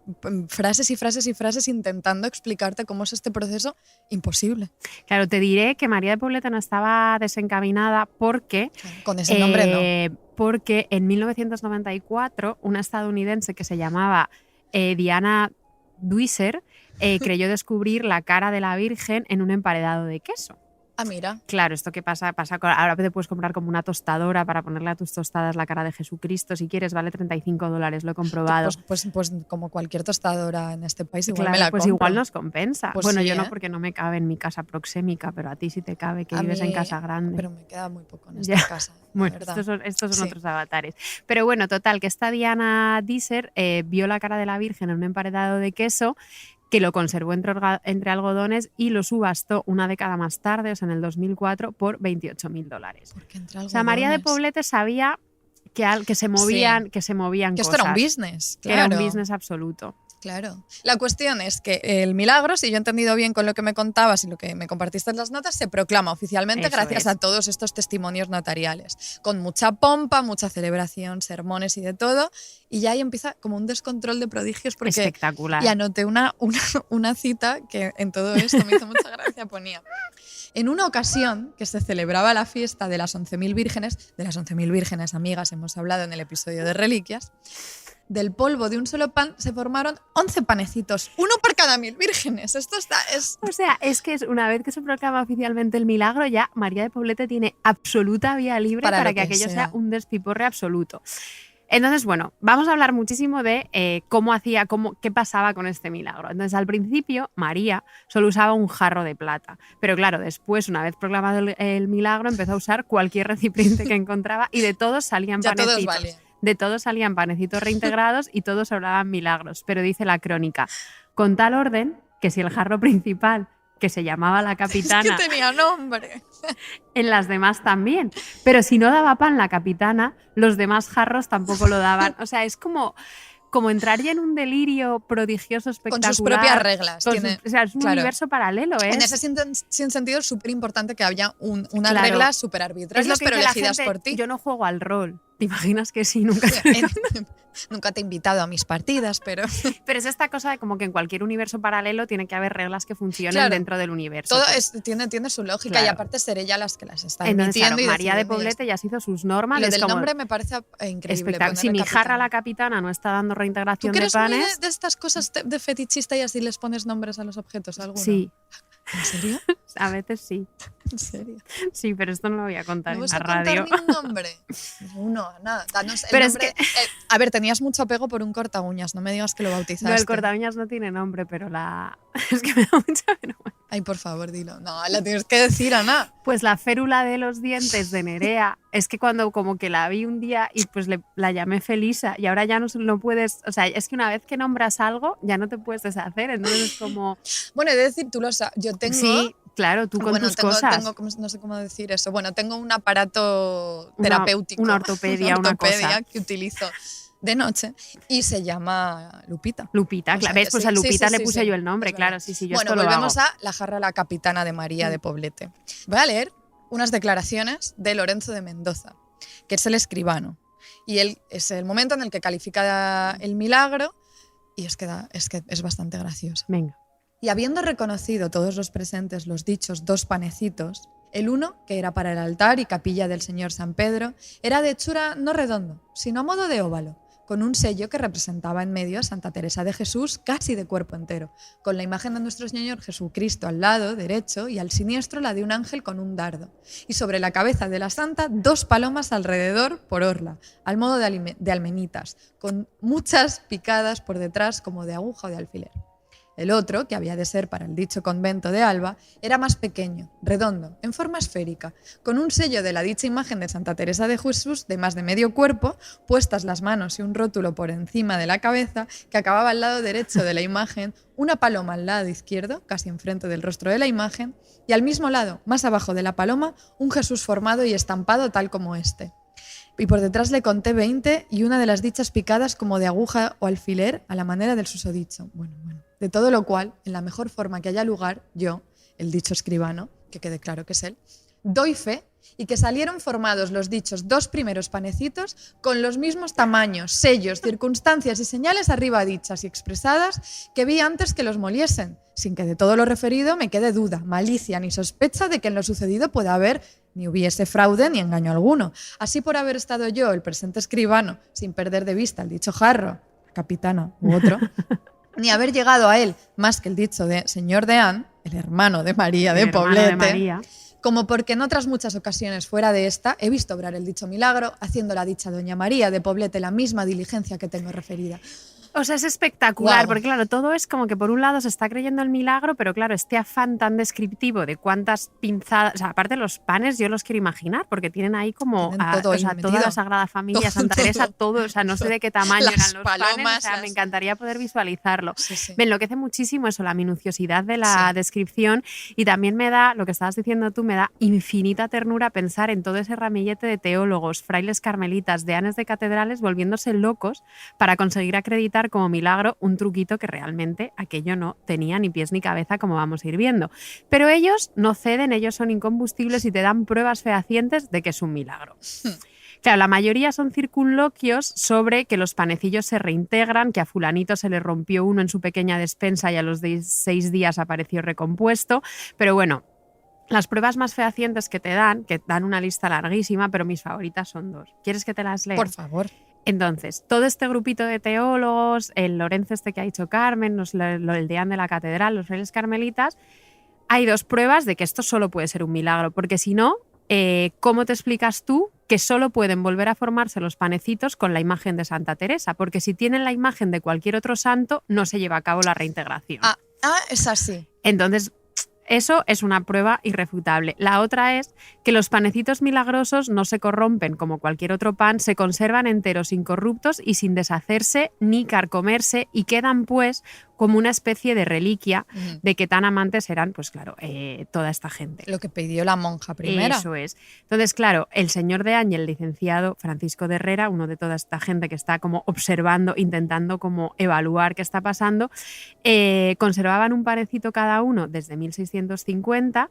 frases y frases y frases intentando explicarte cómo es este proceso imposible. Claro, te diré que María de Poblete no estaba desencaminada porque... Con ese nombre no. Porque en 1994 una estadounidense que se llamaba Diana Dwyer creyó descubrir la cara de la Virgen en un emparedado de queso. Ah, mira. Claro, esto que pasa ahora te puedes comprar como una tostadora para ponerle a tus tostadas la cara de Jesucristo, si quieres, vale $35, lo he comprobado. Pues como cualquier tostadora en este país, igual claro, me la pues compro. igual nos compensa. Pues bueno, sí, yo no, porque no me cabe en mi casa proxémica, pero a ti sí te cabe, que vives en casa grande. Pero me queda muy poco en esta casa. Bueno, estos son otros avatares. Pero bueno, total, que esta Diana Dwyer vio la cara de la Virgen en un emparedado de queso, que lo conservó entre algodones y lo subastó una década más tarde, o sea, en el 2004, por $28.000. O sea, María de Poblete sabía que se movían que cosas. Esto era un business, claro. Que era un business absoluto. Claro. La cuestión es que el milagro, si yo he entendido bien con lo que me contabas y lo que me compartiste en las notas, se proclama oficialmente gracias a todos estos testimonios notariales. Con mucha pompa, mucha celebración, sermones y de todo. Y ya ahí empieza como un descontrol de prodigios. Porque espectacular. Y anoté una cita que en todo esto me hizo mucha gracia. Ponía: en una ocasión que se celebraba la fiesta de las 11.000 vírgenes, amigas, hemos hablado en el episodio de Reliquias, del polvo de un solo pan se formaron 11 panecitos, uno por cada 1.000 vírgenes. Esto es... O sea, es que una vez que se proclama oficialmente el milagro, ya María de Poblete tiene absoluta vía libre para que aquello sea un despiporre absoluto. Entonces, bueno, vamos a hablar muchísimo de qué pasaba con este milagro. Entonces, al principio, María solo usaba un jarro de plata. Pero claro, después, una vez proclamado el milagro, empezó a usar cualquier recipiente que encontraba y de todos salían panecitos. De todos salían panecitos reintegrados y todos hablaban milagros. Pero dice la crónica, con tal orden que si el jarro principal, que se llamaba la capitana... Es que tenía nombre. En las demás también. Pero si no daba pan la capitana, los demás jarros tampoco lo daban. O sea, es como entrar ya en un delirio prodigioso, espectacular. Con sus propias reglas. O sea, es un universo paralelo. En ese sentido es súper importante que haya unas reglas súper arbitrarias, pero elegidas por ti. Yo no juego al rol. ¿Te imaginas que sí? Nunca te he invitado a mis partidas, pero... Pero es esta cosa de como que en cualquier universo paralelo tiene que haber reglas que funcionen dentro del universo. Todo tiene su lógica y aparte ser ella las que las está emitiendo. Claro, María de Poblete ya se hizo sus normas. Lo del nombre me parece increíble. Si mi jarra la capitana no está dando reintegración de panes... ¿Tú crees de estas cosas de fetichista y así les pones nombres a los objetos? ¿Alguno? Sí. ¿En serio? A veces sí. ¿En serio? Sí, pero esto no lo voy a contar en la radio. ¿No vas a contar ningún nombre? Uno, nada. Danos el nombre. A ver, tenías mucho apego por un corta uñas, no me digas que lo bautizaste. No, el corta uñas no tiene nombre, pero es que me da mucha vergüenza. Ay, por favor, dilo. No, la tienes que decir, Ana. Pues la férula de los dientes de Nerea, es que cuando como que la vi un día y pues la llamé Felisa y ahora ya no puedes, o sea, es que una vez que nombras algo ya no te puedes deshacer, entonces es como... Bueno, he de decir, tú lo sabes, yo tengo... Sí, claro, tú con tus cosas. No sé cómo decir eso. Bueno, tengo un aparato terapéutico. Una ortopedia, una cosa que utilizo de noche y se llama Lupita. Lupita, claro. ¿Ves? Pues a Lupita le puse yo el nombre, claro. Sí, yo bueno, esto volvemos lo hago. a la jarra la capitana de María de Poblete. Voy a leer unas declaraciones de Lorenzo de Mendoza, que es el escribano. Y él es el momento en el que califica el milagro y es que es bastante gracioso. Venga. Y habiendo reconocido todos los presentes los dichos 2 panecitos, el uno, que era para el altar y capilla del señor San Pedro, era de hechura no redondo, sino a modo de óvalo, con un sello que representaba en medio a Santa Teresa de Jesús casi de cuerpo entero, con la imagen de nuestro Señor Jesucristo al lado derecho y al siniestro la de un ángel con un dardo, y sobre la cabeza de la santa 2 palomas alrededor por orla, al modo de almenitas, con muchas picadas por detrás como de aguja o de alfiler. El otro, que había de ser para el dicho convento de Alba, era más pequeño, redondo, en forma esférica, con un sello de la dicha imagen de Santa Teresa de Jesús de más de medio cuerpo, puestas las manos y un rótulo por encima de la cabeza, que acababa al lado derecho de la imagen, una paloma al lado izquierdo, casi enfrente del rostro de la imagen, y al mismo lado, más abajo de la paloma, un Jesús formado y estampado tal como este. Y por detrás le conté 20 y una de las dichas picadas como de aguja o alfiler a la manera del susodicho. Bueno. De todo lo cual, en la mejor forma que haya lugar, yo, el dicho escribano, que quede claro que es él, doy fe y que salieron formados los dichos 2 primeros panecitos con los mismos tamaños, sellos, circunstancias y señales arriba dichas y expresadas que vi antes que los moliesen, sin que de todo lo referido me quede duda, malicia ni sospecha de que en lo sucedido pueda haber ni hubiese fraude ni engaño alguno. Así por haber estado yo, el presente escribano, sin perder de vista el dicho jarro, la capitana u otro, ni haber llegado a él más que el dicho de señor Deán, el hermano de María de Poblete, como porque en otras muchas ocasiones fuera de esta he visto obrar el dicho milagro, haciendo la dicha doña María de Poblete la misma diligencia que tengo referida. O sea, es espectacular, Wow. porque claro, todo es como que por un lado se está creyendo el milagro, pero claro, este afán tan descriptivo de cuántas pinzadas, o sea, aparte los panes yo los quiero imaginar, porque tienen ahí como Tienen todo ahí toda metido. la Sagrada Familia, Todo, Santa Teresa, todo, o sea, no sé de qué tamaño Las eran los panes, palomas, o sea, me las- encantaría poder visualizarlo. Sí. Me enloquece muchísimo eso, la minuciosidad de la Sí. descripción, y también me da, lo que estabas diciendo tú, me da infinita ternura pensar en todo ese ramillete de teólogos, frailes carmelitas, deanes de catedrales volviéndose locos para conseguir acreditar como milagro un truquito que realmente aquello no tenía ni pies ni cabeza, como vamos a ir viendo. Pero ellos no ceden, ellos son incombustibles y te dan pruebas fehacientes de que es un milagro. Claro, la mayoría son circunloquios sobre que los panecillos se reintegran, que a fulanito se le rompió uno en su pequeña despensa y a los 6 días apareció recompuesto, pero bueno, las pruebas más fehacientes que dan una lista larguísima, pero mis favoritas son 2. ¿Quieres que te las lea? Por favor. Entonces, todo este grupito de teólogos, el Lorenzo este que ha dicho Carmen, el deán de la catedral, los frailes carmelitas, hay 2 pruebas de que esto solo puede ser un milagro, porque si no, ¿cómo te explicas tú que solo pueden volver a formarse los panecitos con la imagen de Santa Teresa? Porque si tienen la imagen de cualquier otro santo, no se lleva a cabo la reintegración. Es así. Entonces, eso es una prueba irrefutable. La otra es que los panecitos milagrosos no se corrompen como cualquier otro pan, se conservan enteros, incorruptos y sin deshacerse ni carcomerse, y quedan pues como una especie de reliquia de que tan amantes eran, pues claro, toda esta gente. Lo que pidió la monja primera. Eso es. Entonces, claro, el señor de Ángel, el licenciado Francisco de Herrera, uno de toda esta gente que está como observando, intentando como evaluar qué está pasando, conservaban un panecito cada uno desde 1650,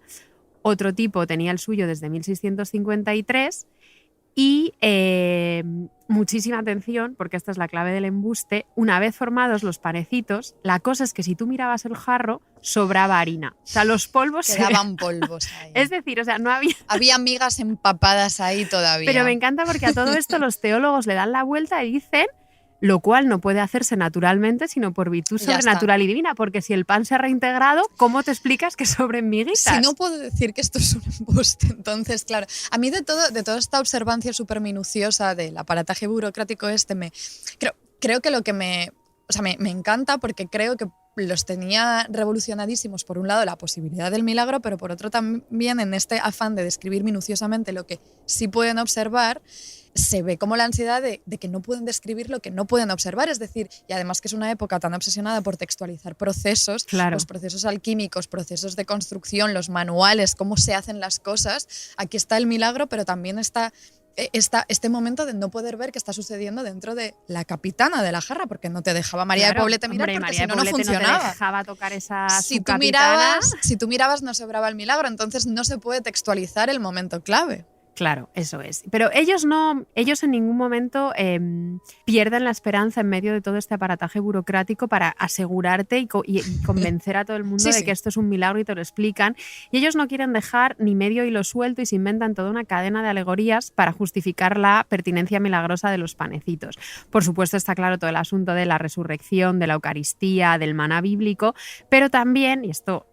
otro tipo tenía el suyo desde 1653 y muchísima atención, porque esta es la clave del embuste, una vez formados los panecitos, la cosa es que si tú mirabas el jarro, sobraba harina. O sea, los polvos Quedaban polvos ahí. Es decir, o sea, no había... Había migas empapadas ahí todavía. Pero me encanta porque a todo esto los teólogos le dan la vuelta y dicen, lo cual no puede hacerse naturalmente, sino por virtud Ya sobrenatural y divina, porque si el pan se ha reintegrado, ¿cómo te explicas que sobren miguitas? Si no puedo decir que esto es un embuste, entonces, claro, a mí de toda esta observancia súper minuciosa del aparataje burocrático creo que lo que me encanta, porque creo que los tenía revolucionadísimos, por un lado, la posibilidad del milagro, pero por otro también en este afán de describir minuciosamente lo que sí pueden observar, se ve como la ansiedad de que no pueden describir lo que no pueden observar, es decir, y además que es una época tan obsesionada por textualizar procesos, claro, los procesos alquímicos, procesos de construcción, los manuales, cómo se hacen las cosas. Aquí está el milagro, pero también está este momento de no poder ver qué está sucediendo dentro de la capitana de la jarra, porque no te dejaba María de Poblete mirar, porque María si no, de no Poblete funcionaba. No te dejaba tocar esa Si tú mirabas, no se obraba el milagro, entonces no se puede textualizar el momento clave. Claro, eso es. Pero ellos en ningún momento pierden la esperanza en medio de todo este aparataje burocrático para asegurarte y convencer a todo el mundo Sí, de sí. que esto es un milagro y te lo explican. Y ellos no quieren dejar ni medio hilo suelto y se inventan toda una cadena de alegorías para justificar la pertinencia milagrosa de los panecitos. Por supuesto está claro todo el asunto de la resurrección, de la Eucaristía, del maná bíblico, pero también, y esto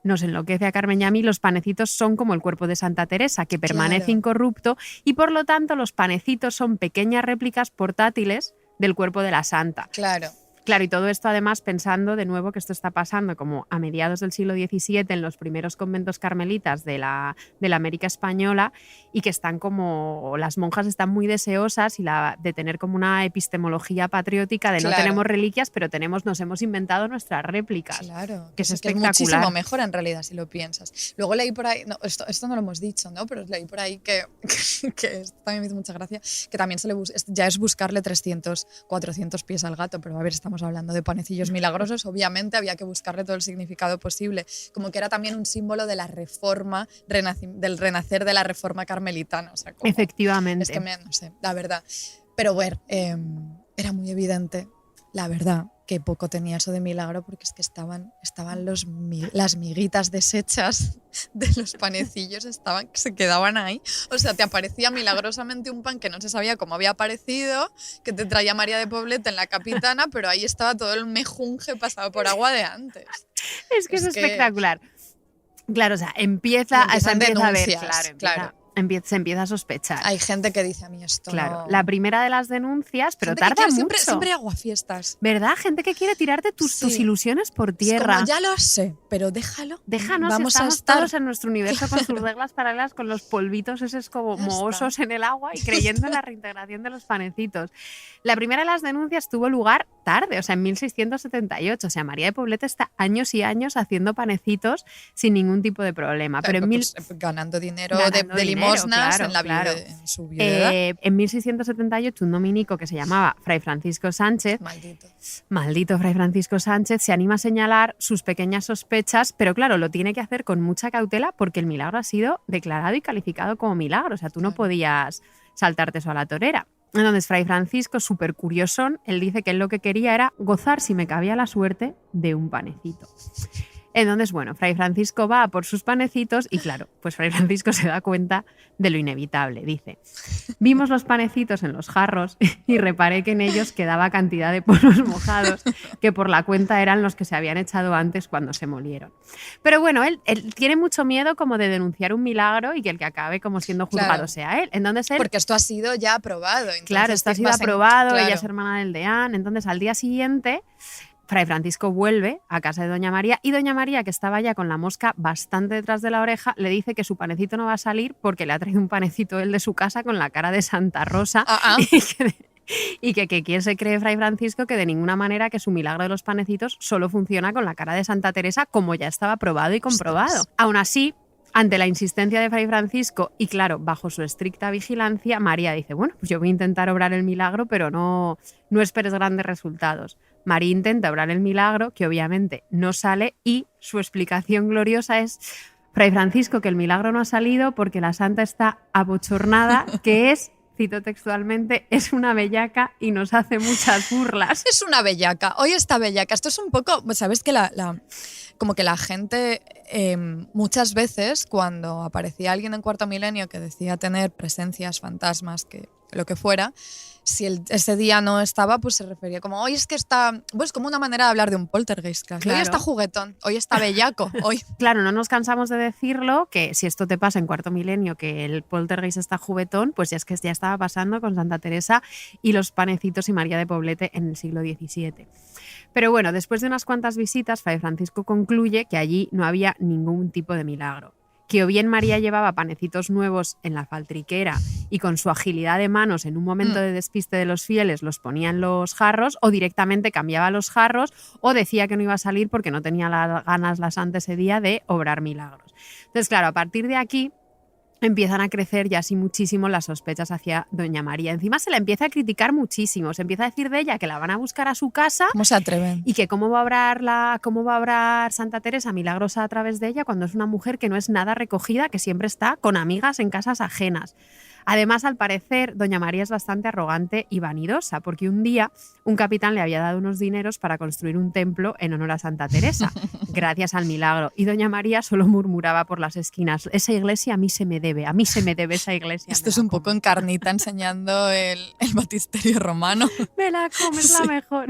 nos enloquece a Carmen y a mí, los panecitos son como el cuerpo de Santa Teresa, que permanece Claro. incorrupto, y por lo tanto los panecitos son pequeñas réplicas portátiles del cuerpo de la santa. Claro. Claro, y todo esto además pensando de nuevo que esto está pasando como a mediados del siglo XVII en los primeros conventos carmelitas de la América española, y que están como, las monjas están muy deseosas de tener como una epistemología patriótica de no Claro. tenemos reliquias, pero nos hemos inventado nuestras réplicas. Claro, Que es es espectacular. muchísimo mejor en realidad si lo piensas. Luego leí por ahí, no, esto no lo hemos dicho, ¿no? Pero leí por ahí que esto también me hizo mucha gracia, que también ya es buscarle 300, 400 pies al gato, pero a ver, estamos hablando de panecillos milagrosos, obviamente había que buscarle todo el significado posible, como que era también un símbolo de la reforma, del renacer de la reforma carmelitana. O sea, como, Efectivamente. es que no sé, la verdad. Pero bueno, era muy evidente, la verdad, que poco tenía eso de milagro, porque es que estaban las miguitas deshechas de los panecillos, se quedaban ahí. O sea, te aparecía milagrosamente un pan que no se sabía cómo había aparecido, que te traía María de Poblet en la Capitana, pero ahí estaba todo el mejunje pasado por agua de antes. Es que es Es que- espectacular. Claro, o sea, empieza a ver, denuncias, claro. se empieza a sospechar. Hay gente que dice a mí esto. Claro, no. la primera de las denuncias, pero Gente que tarda quiere mucho. siempre aguafiestas. ¿Verdad? Gente que quiere tirarte tus Sí. ilusiones por Es tierra. como, ya lo sé, pero déjalo. Déjanos, Vamos a estamos estar. todos en nuestro universo con sus reglas paralelas, con los polvitos esos como Ya mohosos está. en el agua y creyendo en la reintegración de los panecitos. La primera de las denuncias tuvo lugar tarde, o sea, en 1678. O sea, María de Poblet está años y años haciendo panecitos sin ningún tipo de problema. Pero Pues, ganando dinero Ganando de dinero, limosnas claro, en, claro. en su viudedad. En 1678 un dominico que se llamaba Fray Francisco Sánchez, maldito Fray Francisco Sánchez, se anima a señalar sus pequeñas sospechas, pero claro, lo tiene que hacer con mucha cautela porque el milagro ha sido declarado y calificado como milagro, o sea, tú no Claro. podías saltarte eso a la torera. Entonces, Fray Francisco, súper curiosón, él dice que él lo que quería era gozar, si me cabía la suerte, de un panecito. Entonces, bueno, Fray Francisco va a por sus panecitos y claro, pues Fray Francisco se da cuenta de lo inevitable. Dice, vimos los panecitos en los jarros y reparé que en ellos quedaba cantidad de polvos mojados que por la cuenta eran los que se habían echado antes cuando se molieron. Pero bueno, él tiene mucho miedo como de denunciar un milagro y que el que acabe como siendo juzgado Claro. sea él. Entonces él, Porque esto ha sido ya aprobado. Entonces, claro, esto ha sido vas en- aprobado, claro. ella es hermana del deán. Entonces al día siguiente Fray Francisco vuelve a casa de Doña María y Doña María, que estaba ya con la mosca bastante detrás de la oreja, le dice que su panecito no va a salir porque le ha traído un panecito él de su casa con la cara de Santa Rosa y que quién se cree Fray Francisco que de ninguna manera que su milagro de los panecitos solo funciona con la cara de Santa Teresa, como ya estaba probado y comprobado. Ostras. Aún así, ante la insistencia de Fray Francisco y claro, bajo su estricta vigilancia, María dice, bueno, pues yo voy a intentar obrar el milagro, pero no esperes grandes resultados. María intenta obrar el milagro, que obviamente no sale, y su explicación gloriosa es, Fray Francisco, que el milagro no ha salido porque la santa está abochornada, que es, cito textualmente, es una bellaca y nos hace muchas burlas. Es una bellaca. Hoy está bellaca. Esto es un poco, ¿sabes? Que como que la gente muchas veces cuando aparecía alguien en Cuarto Milenio que decía tener presencias, fantasmas, que lo que fuera, si ese día no estaba, pues se refería como, hoy es que está, pues como una manera de hablar de un poltergeist. Claro. Claro. Hoy está juguetón, hoy está bellaco, hoy. Claro, no nos cansamos de decirlo, que si esto te pasa en Cuarto Milenio, que el poltergeist está juguetón, pues ya es que ya estaba pasando con Santa Teresa y los panecitos y María de Poblete en el siglo XVII. Pero bueno, después de unas cuantas visitas, Fray Francisco concluye que allí no había ningún tipo de milagro. Que o bien María llevaba panecitos nuevos en la faltriquera y con su agilidad de manos en un momento de despiste de los fieles los ponía en los jarros, o directamente cambiaba los jarros, o decía que no iba a salir porque no tenía las ganas la santa ese día de obrar milagros. Entonces, claro, a partir de aquí empiezan a crecer ya así muchísimo las sospechas hacia doña María. Encima se la empieza a criticar muchísimo, se empieza a decir de ella que la van a buscar a su casa. ¿Cómo se atreven? Y que cómo va a obrar Santa Teresa milagrosa a través de ella cuando es una mujer que no es nada recogida, que siempre está con amigas en casas ajenas. Además, al parecer, doña María es bastante arrogante y vanidosa, porque un día un capitán le había dado unos dineros para construir un templo en honor a Santa Teresa, gracias al milagro. Y doña María solo murmuraba por las esquinas: esa iglesia a mí se me debe esa iglesia. Esto es un poco encarnita enseñando el batisterio romano. Me la comes, la mejor.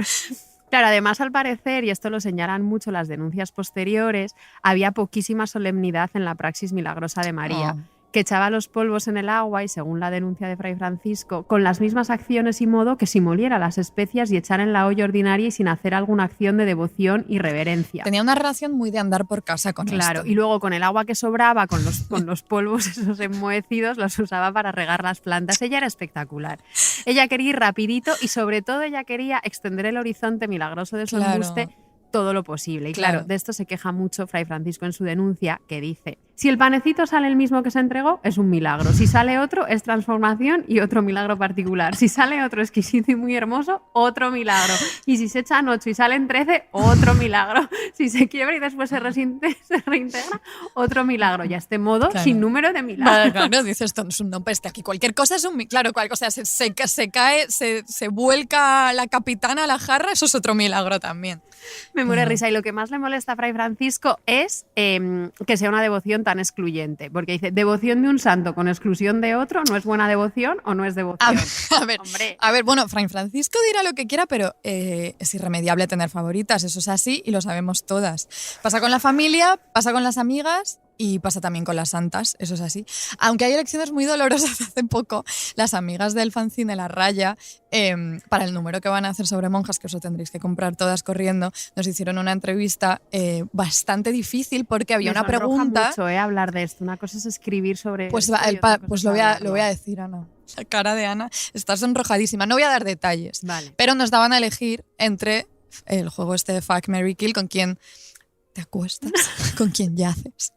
Claro, además, al parecer, y esto lo señalan mucho las denuncias posteriores, había poquísima solemnidad en la praxis milagrosa de María. Que echaba los polvos en el agua y, según la denuncia de Fray Francisco, con las mismas acciones y modo que si moliera las especias y echara en la olla ordinaria y sin hacer alguna acción de devoción y reverencia. Tenía una relación muy de andar por casa con Claro, esto. y luego con el agua que sobraba, con los polvos esos enmohecidos, los usaba para regar las plantas. Ella era espectacular. Ella quería ir rapidito y sobre todo ella quería extender el horizonte milagroso de su embuste todo lo posible. Y claro, de esto se queja mucho Fray Francisco en su denuncia, que dice: si el panecito sale el mismo que se entregó, es un milagro. Si sale otro, es transformación y otro milagro particular. Si sale otro exquisito y muy hermoso, otro milagro. Y si se echan 8 y salen 13, otro milagro. Si se quiebra y después se reintegra, otro milagro. Y a este modo, sin número de milagros. Claro, dices, esto no es un nombre, es que aquí cualquier cosa es un milagro. Claro, cualquier cosa, se cae, se vuelca la capitana a la jarra, eso es otro milagro también. Me muere risa. Y lo que más le molesta a Fray Francisco es que sea una devoción tan excluyente. Porque dice: devoción de un santo con exclusión de otro, ¿no es buena devoción o no es devoción? A ver, bueno, Fray Francisco dirá lo que quiera, pero es irremediable tener favoritas, eso es así y lo sabemos todas. Pasa con la familia, pasa con las amigas y pasa también con las santas, eso es así. Aunque hay elecciones muy dolorosas. Hace poco, las amigas del fanzine La Raya, para el número que van a hacer sobre monjas, que os lo tendréis que comprar todas corriendo, nos hicieron una entrevista bastante difícil porque había una pregunta. Mucho, hablar de esto. Una cosa es escribir sobre. Pues lo voy a decir, Ana. La cara de Ana está sonrojadísima. No voy a dar detalles, vale. Pero nos daban a elegir entre el juego este de Fuck, Marry, Kill, con quién te acuestas, con quién yaces,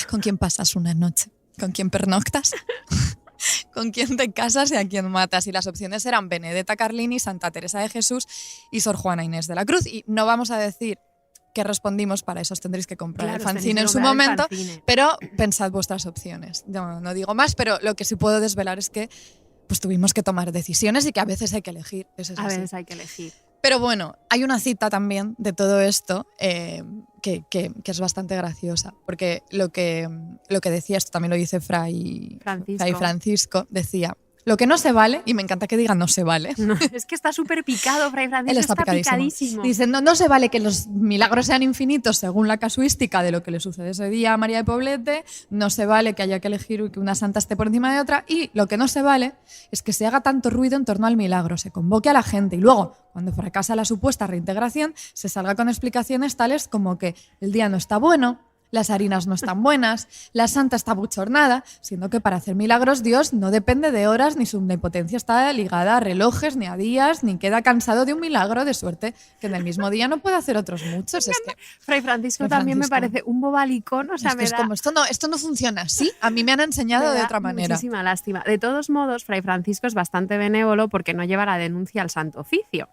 con quién pasas una noche, con quién pernoctas, con quién te casas y a quién matas. Y las opciones eran Benedetta Carlini, Santa Teresa de Jesús y Sor Juana Inés de la Cruz. Y no vamos a decir qué respondimos, para eso os tendréis que comprar el fanzine en su momento, pero pensad vuestras opciones. No digo más, pero lo que sí puedo desvelar es que pues tuvimos que tomar decisiones y que a veces hay que elegir. Eso es así. A veces hay que elegir. Pero bueno, hay una cita también de todo esto que es bastante graciosa, porque lo que decía, esto también lo dice Fray Francisco, decía: lo que no se vale, y me encanta que diga no se vale. No, es que está súper picado, Fray Francisco. Él está picadísimo. Dice: no se vale que los milagros sean infinitos según la casuística de lo que le sucede ese día a María de Poblete, no se vale que haya que elegir que una santa esté por encima de otra, y lo que no se vale es que se haga tanto ruido en torno al milagro, se convoque a la gente y luego, cuando fracasa la supuesta reintegración, se salga con explicaciones tales como que el día no está bueno, las harinas no están buenas, la santa está bochornada, siendo que para hacer milagros Dios no depende de horas, ni su omnipotencia está ligada a relojes, ni a días, ni queda cansado de un milagro, de suerte que en el mismo día no puede hacer otros muchos. Es que Fray Francisco también me parece un bobalicón, o sea, es como esto no funciona así, a mí me han enseñado de otra manera. Muchísima lástima. De todos modos, Fray Francisco es bastante benévolo porque no lleva la denuncia al Santo Oficio.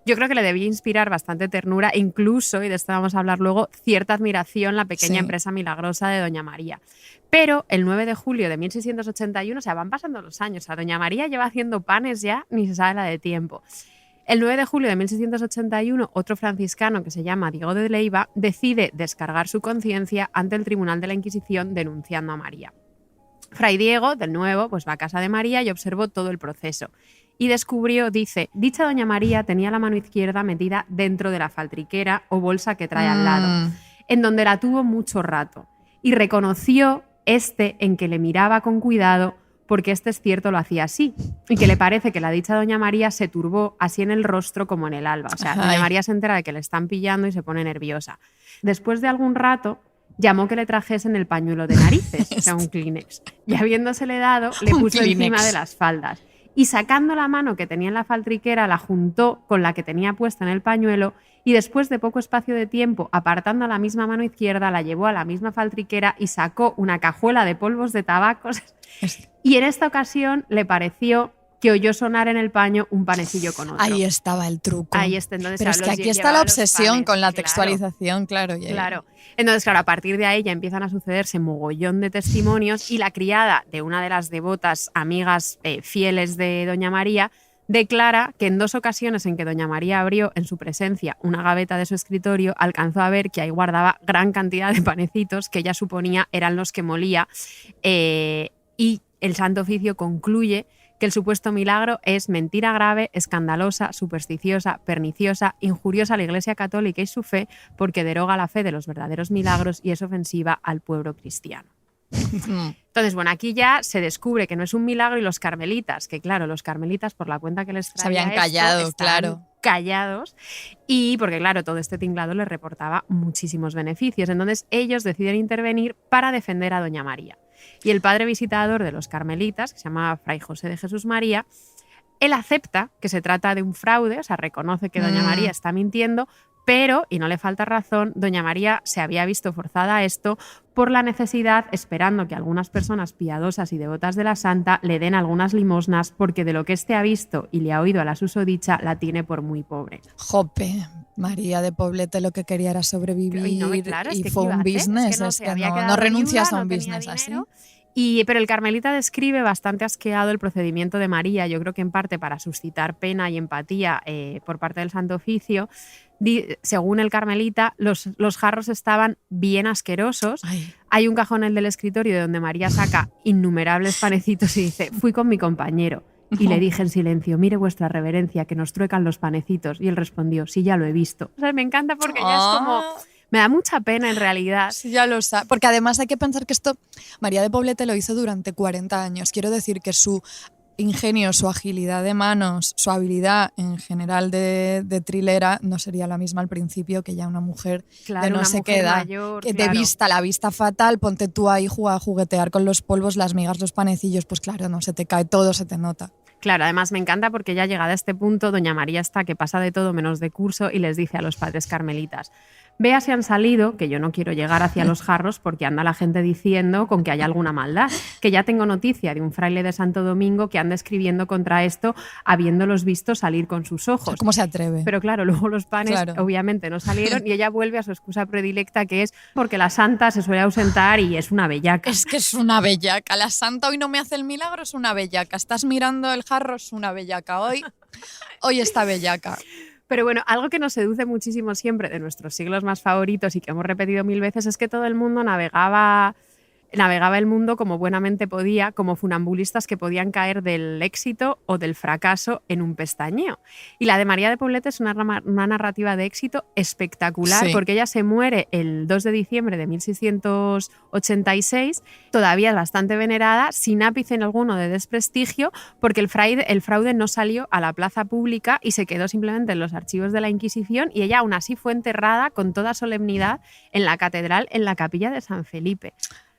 Yo creo que le debía inspirar bastante ternura, incluso, y de esto vamos a hablar luego, cierta admiración la pequeña empresa milagrosa de Doña María. Pero el 9 de julio de 1681, o sea, van pasando los años, a Doña María lleva haciendo panes ya, ni se sabe la de tiempo. El 9 de julio de 1681, otro franciscano que se llama Diego de Leiva decide descargar su conciencia ante el Tribunal de la Inquisición denunciando a María. Fray Diego, del Nuevo, pues va a casa de María y observó todo el proceso. Y descubrió, dice, dicha doña María tenía la mano izquierda metida dentro de la faltriquera o bolsa que trae al lado, en donde la tuvo mucho rato. Y reconoció en que le miraba con cuidado, porque es cierto lo hacía así, y que le parece que la dicha doña María se turbó así en el rostro como en el alba. O sea, doña María se entera de que le están pillando y se pone nerviosa. Después de algún rato, llamó que le trajesen el pañuelo de narices, o sea, un Kleenex. Y habiéndosele dado, le puso encima de las faldas. Y sacando la mano que tenía en la faltriquera, la juntó con la que tenía puesta en el pañuelo y después de poco espacio de tiempo, apartando a la misma mano izquierda, la llevó a la misma faltriquera y sacó una cajuela de polvos de tabacos. Y en esta ocasión le pareció que oyó sonar en el paño un panecillo con otro. Ahí estaba el truco. Ahí está. Entonces, pero es que aquí está la obsesión con la textualización, claro. Claro. Entonces, claro, a partir de ahí ya empiezan a sucederse mogollón de testimonios y la criada de una de las devotas amigas fieles de Doña María declara que en 2 ocasiones en que Doña María abrió en su presencia una gaveta de su escritorio, alcanzó a ver que ahí guardaba gran cantidad de panecitos que ella suponía eran los que molía, y el Santo Oficio concluye que el supuesto milagro es mentira grave, escandalosa, supersticiosa, perniciosa, injuriosa a la Iglesia Católica y su fe, porque deroga la fe de los verdaderos milagros y es ofensiva al pueblo cristiano. Entonces, bueno, aquí ya se descubre que no es un milagro y los carmelitas, que claro, los carmelitas por la cuenta que les traía se habían callado, claro. Callados, y porque claro, todo este tinglado les reportaba muchísimos beneficios. Entonces ellos deciden intervenir para defender a Doña María. Y el padre visitador de los carmelitas, que se llama Fray José de Jesús María, él acepta que se trata de un fraude, o sea, reconoce que Doña María está mintiendo, pero, y no le falta razón, Doña María se había visto forzada a esto por la necesidad, esperando que algunas personas piadosas y devotas de la santa le den algunas limosnas, porque de lo que éste ha visto y le ha oído a la susodicha, la tiene por muy pobre. Jope, María de Poblete lo que quería era sobrevivir y fue un business, es que no renuncias a un business así. Pero el carmelita describe bastante asqueado el procedimiento de María, yo creo que en parte para suscitar pena y empatía por parte del Santo Oficio. Según el carmelita, los jarros estaban bien asquerosos. Ay. Hay un cajón en el del escritorio de donde María saca innumerables panecitos y dice: fui con mi compañero y le dije en silencio: mire vuestra reverencia, que nos truecan los panecitos. Y él respondió: sí, ya lo he visto. O sea, me encanta porque ella es como... Me da mucha pena en realidad. Sí, ya lo sé. Porque además hay que pensar que esto María de Poblete lo hizo durante 40 años. Quiero decir que su ingenio, su agilidad de manos, su habilidad en general de trilera no sería la misma al principio que ya una mujer claro, de no sé qué edad. Mayor, que claro. De vista, la vista fatal, ponte tú ahí a juguetear con los polvos, las migas, los panecillos, pues claro, no se te cae todo, se te nota. Claro, además me encanta porque ya llegada a este punto, Doña María está que pasa de todo menos de curso y les dice a los padres carmelitas: vea si han salido, que yo no quiero llegar hacia los jarros porque anda la gente diciendo con que hay alguna maldad, que ya tengo noticia de un fraile de Santo Domingo que anda escribiendo contra esto habiéndolos visto salir con sus ojos. ¿Cómo se atreve? Pero claro, luego los panes obviamente no salieron y ella vuelve a su excusa predilecta, que es porque la santa se suele ausentar y es una bellaca. Es que es una bellaca. La santa hoy no me hace el milagro, es una bellaca. Estás mirando el jarro, es una bellaca. Hoy está bellaca. Pero bueno, algo que nos seduce muchísimo siempre de nuestros siglos más favoritos y que hemos repetido 1000 veces es que todo el mundo navegaba el mundo como buenamente podía, como funambulistas que podían caer del éxito o del fracaso en un pestañeo. Y la de María de Poblete es una narrativa de éxito espectacular, sí, porque ella se muere el 2 de diciembre de 1686, todavía bastante venerada, sin ápice en alguno de desprestigio, porque el fraude no salió a la plaza pública y se quedó simplemente en los archivos de la Inquisición, y ella aún así fue enterrada con toda solemnidad en la catedral, en la capilla de San Felipe.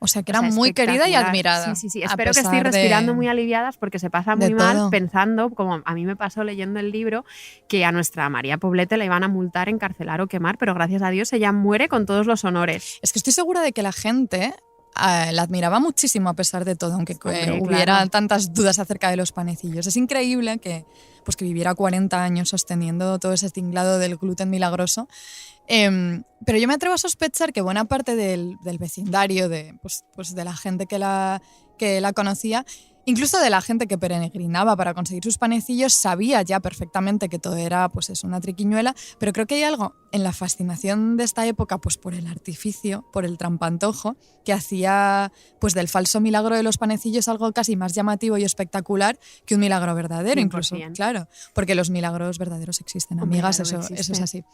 O sea, que era muy querida y admirada. Sí. Espero que estoy respirando muy aliviadas porque se pasa muy mal pensando, como a mí me pasó leyendo el libro, que a nuestra María Poblete la iban a multar, encarcelar o quemar, pero gracias a Dios ella muere con todos los honores. Es que estoy segura de que la gente la admiraba muchísimo a pesar de todo, aunque hubiera tantas dudas acerca de los panecillos. Es increíble que viviera 40 años sosteniendo todo ese tinglado del gluten milagroso. Pero yo me atrevo a sospechar que buena parte del vecindario, de la gente que la conocía, incluso de la gente que peregrinaba para conseguir sus panecillos, sabía ya perfectamente que todo era una triquiñuela, pero creo que hay algo en la fascinación de esta época por el artificio, por el trampantojo, que hacía del falso milagro de los panecillos algo casi más llamativo y espectacular que un milagro verdadero, 100%. Incluso, claro, porque los milagros verdaderos existen, amigas, eso es así.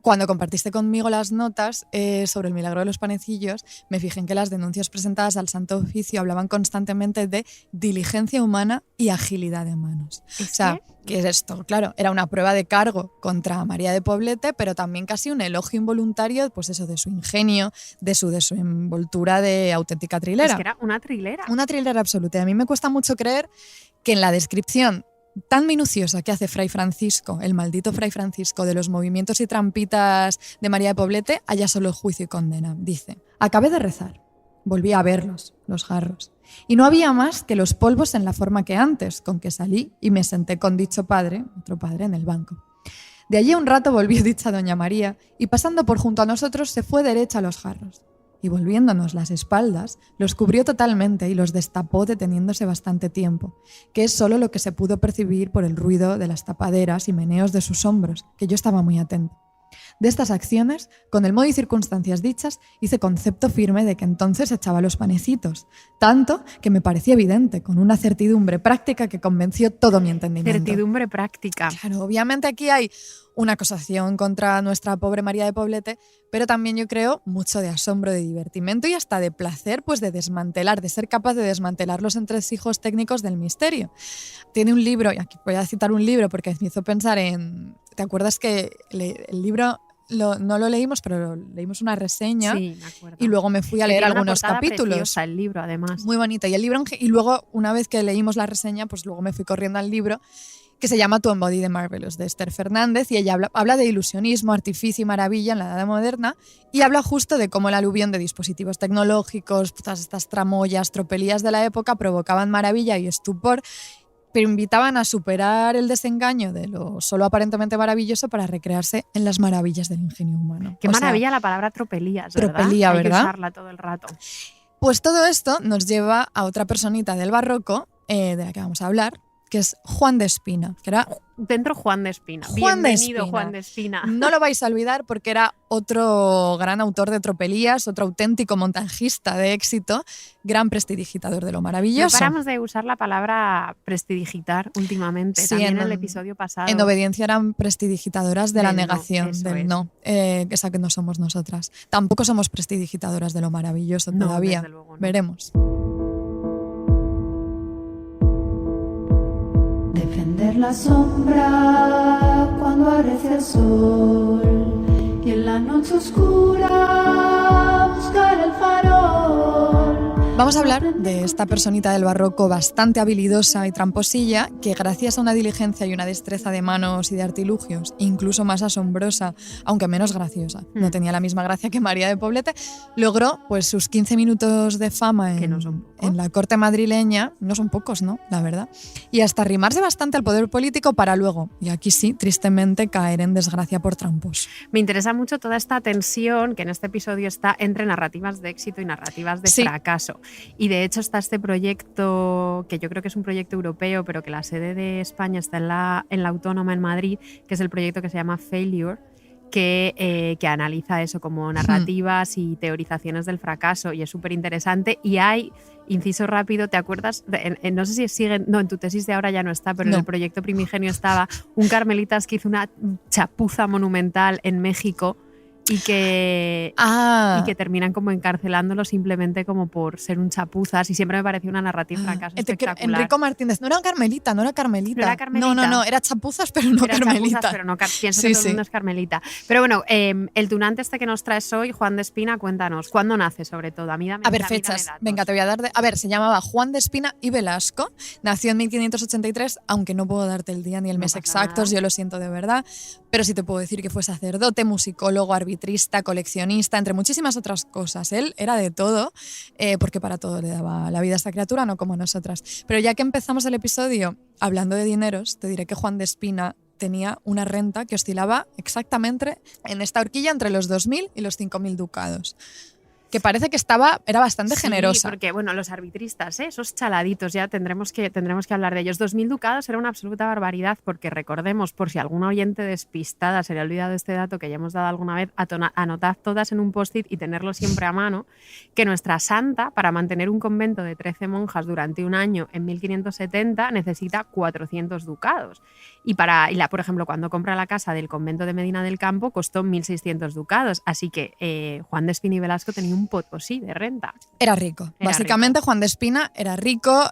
Cuando compartiste conmigo las notas sobre el milagro de los panecillos, me fijé en que las denuncias presentadas al Santo Oficio hablaban constantemente de diligencia humana y agilidad de manos. O sea, ¿qué es esto? Claro, era una prueba de cargo contra María de Poblete, pero también casi un elogio involuntario, de su ingenio, de su envoltura de auténtica trilera. Es que era una trilera. Una trilera absoluta. Y a mí me cuesta mucho creer que en la descripción tan minuciosa que hace Fray Francisco, el maldito Fray Francisco, de los movimientos y trampitas de María de Poblete, haya solo juicio y condena. Dice: acabé de rezar, volví a verlos, los jarros, y no había más que los polvos en la forma que antes, con que salí y me senté con dicho padre, otro padre, en el banco. De allí a un rato volvió dicha doña María y pasando por junto a nosotros se fue derecha a los jarros. Y volviéndonos las espaldas, los cubrió totalmente y los destapó deteniéndose bastante tiempo, que es solo lo que se pudo percibir por el ruido de las tapaderas y meneos de sus hombros, que yo estaba muy atento. De estas acciones, con el modo y circunstancias dichas, hice concepto firme de que entonces echaba los panecitos, tanto que me parecía evidente, con una certidumbre práctica que convenció todo mi entendimiento. Certidumbre práctica. Claro, obviamente aquí hay una acusación contra nuestra pobre María de Poblete, pero también yo creo mucho de asombro, de divertimento y hasta de placer, pues de desmantelar, de ser capaz de desmantelar los entresijos técnicos del misterio. Tiene un libro, y aquí voy a citar un libro porque me hizo pensar en... ¿Te acuerdas que el libro no lo leímos, pero leímos una reseña? Sí, me acuerdo. Y luego me fui a leer Tiene una algunos portada capítulos. preciosa, el libro, además. Muy bonito. Y el libro, y luego, una vez que leímos la reseña, pues luego me fui corriendo al libro, que se llama To Embody the Marvelous, de Esther Fernández, y ella habla de ilusionismo, artificio y maravilla en la Edad Moderna, y habla justo de cómo el aluvión de dispositivos tecnológicos, todas estas tramoyas, tropelías de la época provocaban maravilla y estupor, pero invitaban a superar el desengaño de lo solo aparentemente maravilloso para recrearse en las maravillas del ingenio humano. Qué maravilla la palabra tropelías, ¿verdad? Tropelía, Hay ¿verdad? que usarla todo el rato. Pues todo esto nos lleva a otra personita del barroco, de la que vamos a hablar, que es Juan de Espina, que era... Dentro Juan de Espina. Juan de Bienvenido, Espina. Juan de Espina. No lo vais a olvidar porque era otro gran autor de tropelías, otro auténtico montajista de éxito, gran prestidigitador de lo No maravilloso. paramos de usar la palabra prestidigitar últimamente. Sí, También en el episodio pasado. En obediencia eran prestidigitadoras de la Del no, negación, eso del es. no, esa que no somos nosotras. Tampoco somos prestidigitadoras de lo maravilloso No, todavía. desde luego no. Veremos. Defender la sombra cuando arrece el sol y en la noche oscura buscar el farol. Vamos a hablar de esta personita del barroco bastante habilidosa y tramposilla que gracias a una diligencia y una destreza de manos y de artilugios, incluso más asombrosa, aunque menos graciosa, no tenía la misma gracia que María de Poblete, logró pues sus 15 minutos de fama Que no son pocos. en la corte madrileña, no son pocos, ¿no? La verdad, y hasta arrimarse bastante al poder político para luego, y aquí sí, tristemente, caer en desgracia por trampos. Me interesa mucho toda esta tensión que en este episodio está entre narrativas de éxito y narrativas de Sí. fracaso. Y de hecho está este proyecto, que yo creo que es un proyecto europeo, pero que la sede de España está en la Autónoma en Madrid, que es el proyecto que se llama Failure, que analiza eso como narrativas y teorizaciones del fracaso, y es súper interesante. Y hay, inciso rápido, ¿te acuerdas? No sé si siguen, no, en tu tesis de ahora ya no está, pero No. en el proyecto primigenio estaba un carmelitas que hizo una chapuza monumental en México y que terminan como encarcelándolo simplemente como por ser un chapuzas, y siempre me pareció una narrativa fracaso espectacular. Enrico Martínez, no era carmelita. ¿No era carmelita? No, era chapuzas, pero no Era carmelita. chapuzas, pero no pienso Sí, que todo sí. el mundo es carmelita. Pero bueno, el tunante este que nos traes hoy, Juan de Espina, cuéntanos, ¿cuándo nace sobre todo? A mí dame A ver, a mí dame fechas. datos. Venga, te voy a dar... A ver, se llamaba Juan de Espina y Velasco. Nació en 1583, aunque no puedo darte el día ni el No mes pasa exactos, nada. yo lo siento de verdad. Pero sí te puedo decir que fue sacerdote, musicólogo, arbitrista, coleccionista, entre muchísimas otras cosas. Él era de todo, porque para todo le daba la vida a esta criatura, no como nosotras. Pero ya que empezamos el episodio hablando de dineros, te diré que Juan de Espina tenía una renta que oscilaba exactamente en esta horquilla entre los 2.000 y los 5.000 ducados. Que parece que era bastante Sí, generosa. porque bueno, los arbitristas, esos chaladitos, ya tendremos que hablar de ellos. 2.000 ducados era una absoluta barbaridad, porque recordemos, por si algún oyente despistada se le ha olvidado este dato que ya hemos dado alguna vez, anotad todas en un post-it y tenerlo siempre a mano, que nuestra santa, para mantener un convento de 13 monjas durante un año en 1570, necesita 400 ducados. Por ejemplo, cuando compra la casa del convento de Medina del Campo, costó 1.600 ducados. Así que Juan de Espina y Velasco tenía un potosí de renta. Era rico. Era Básicamente, rico. Juan de Espina era rico,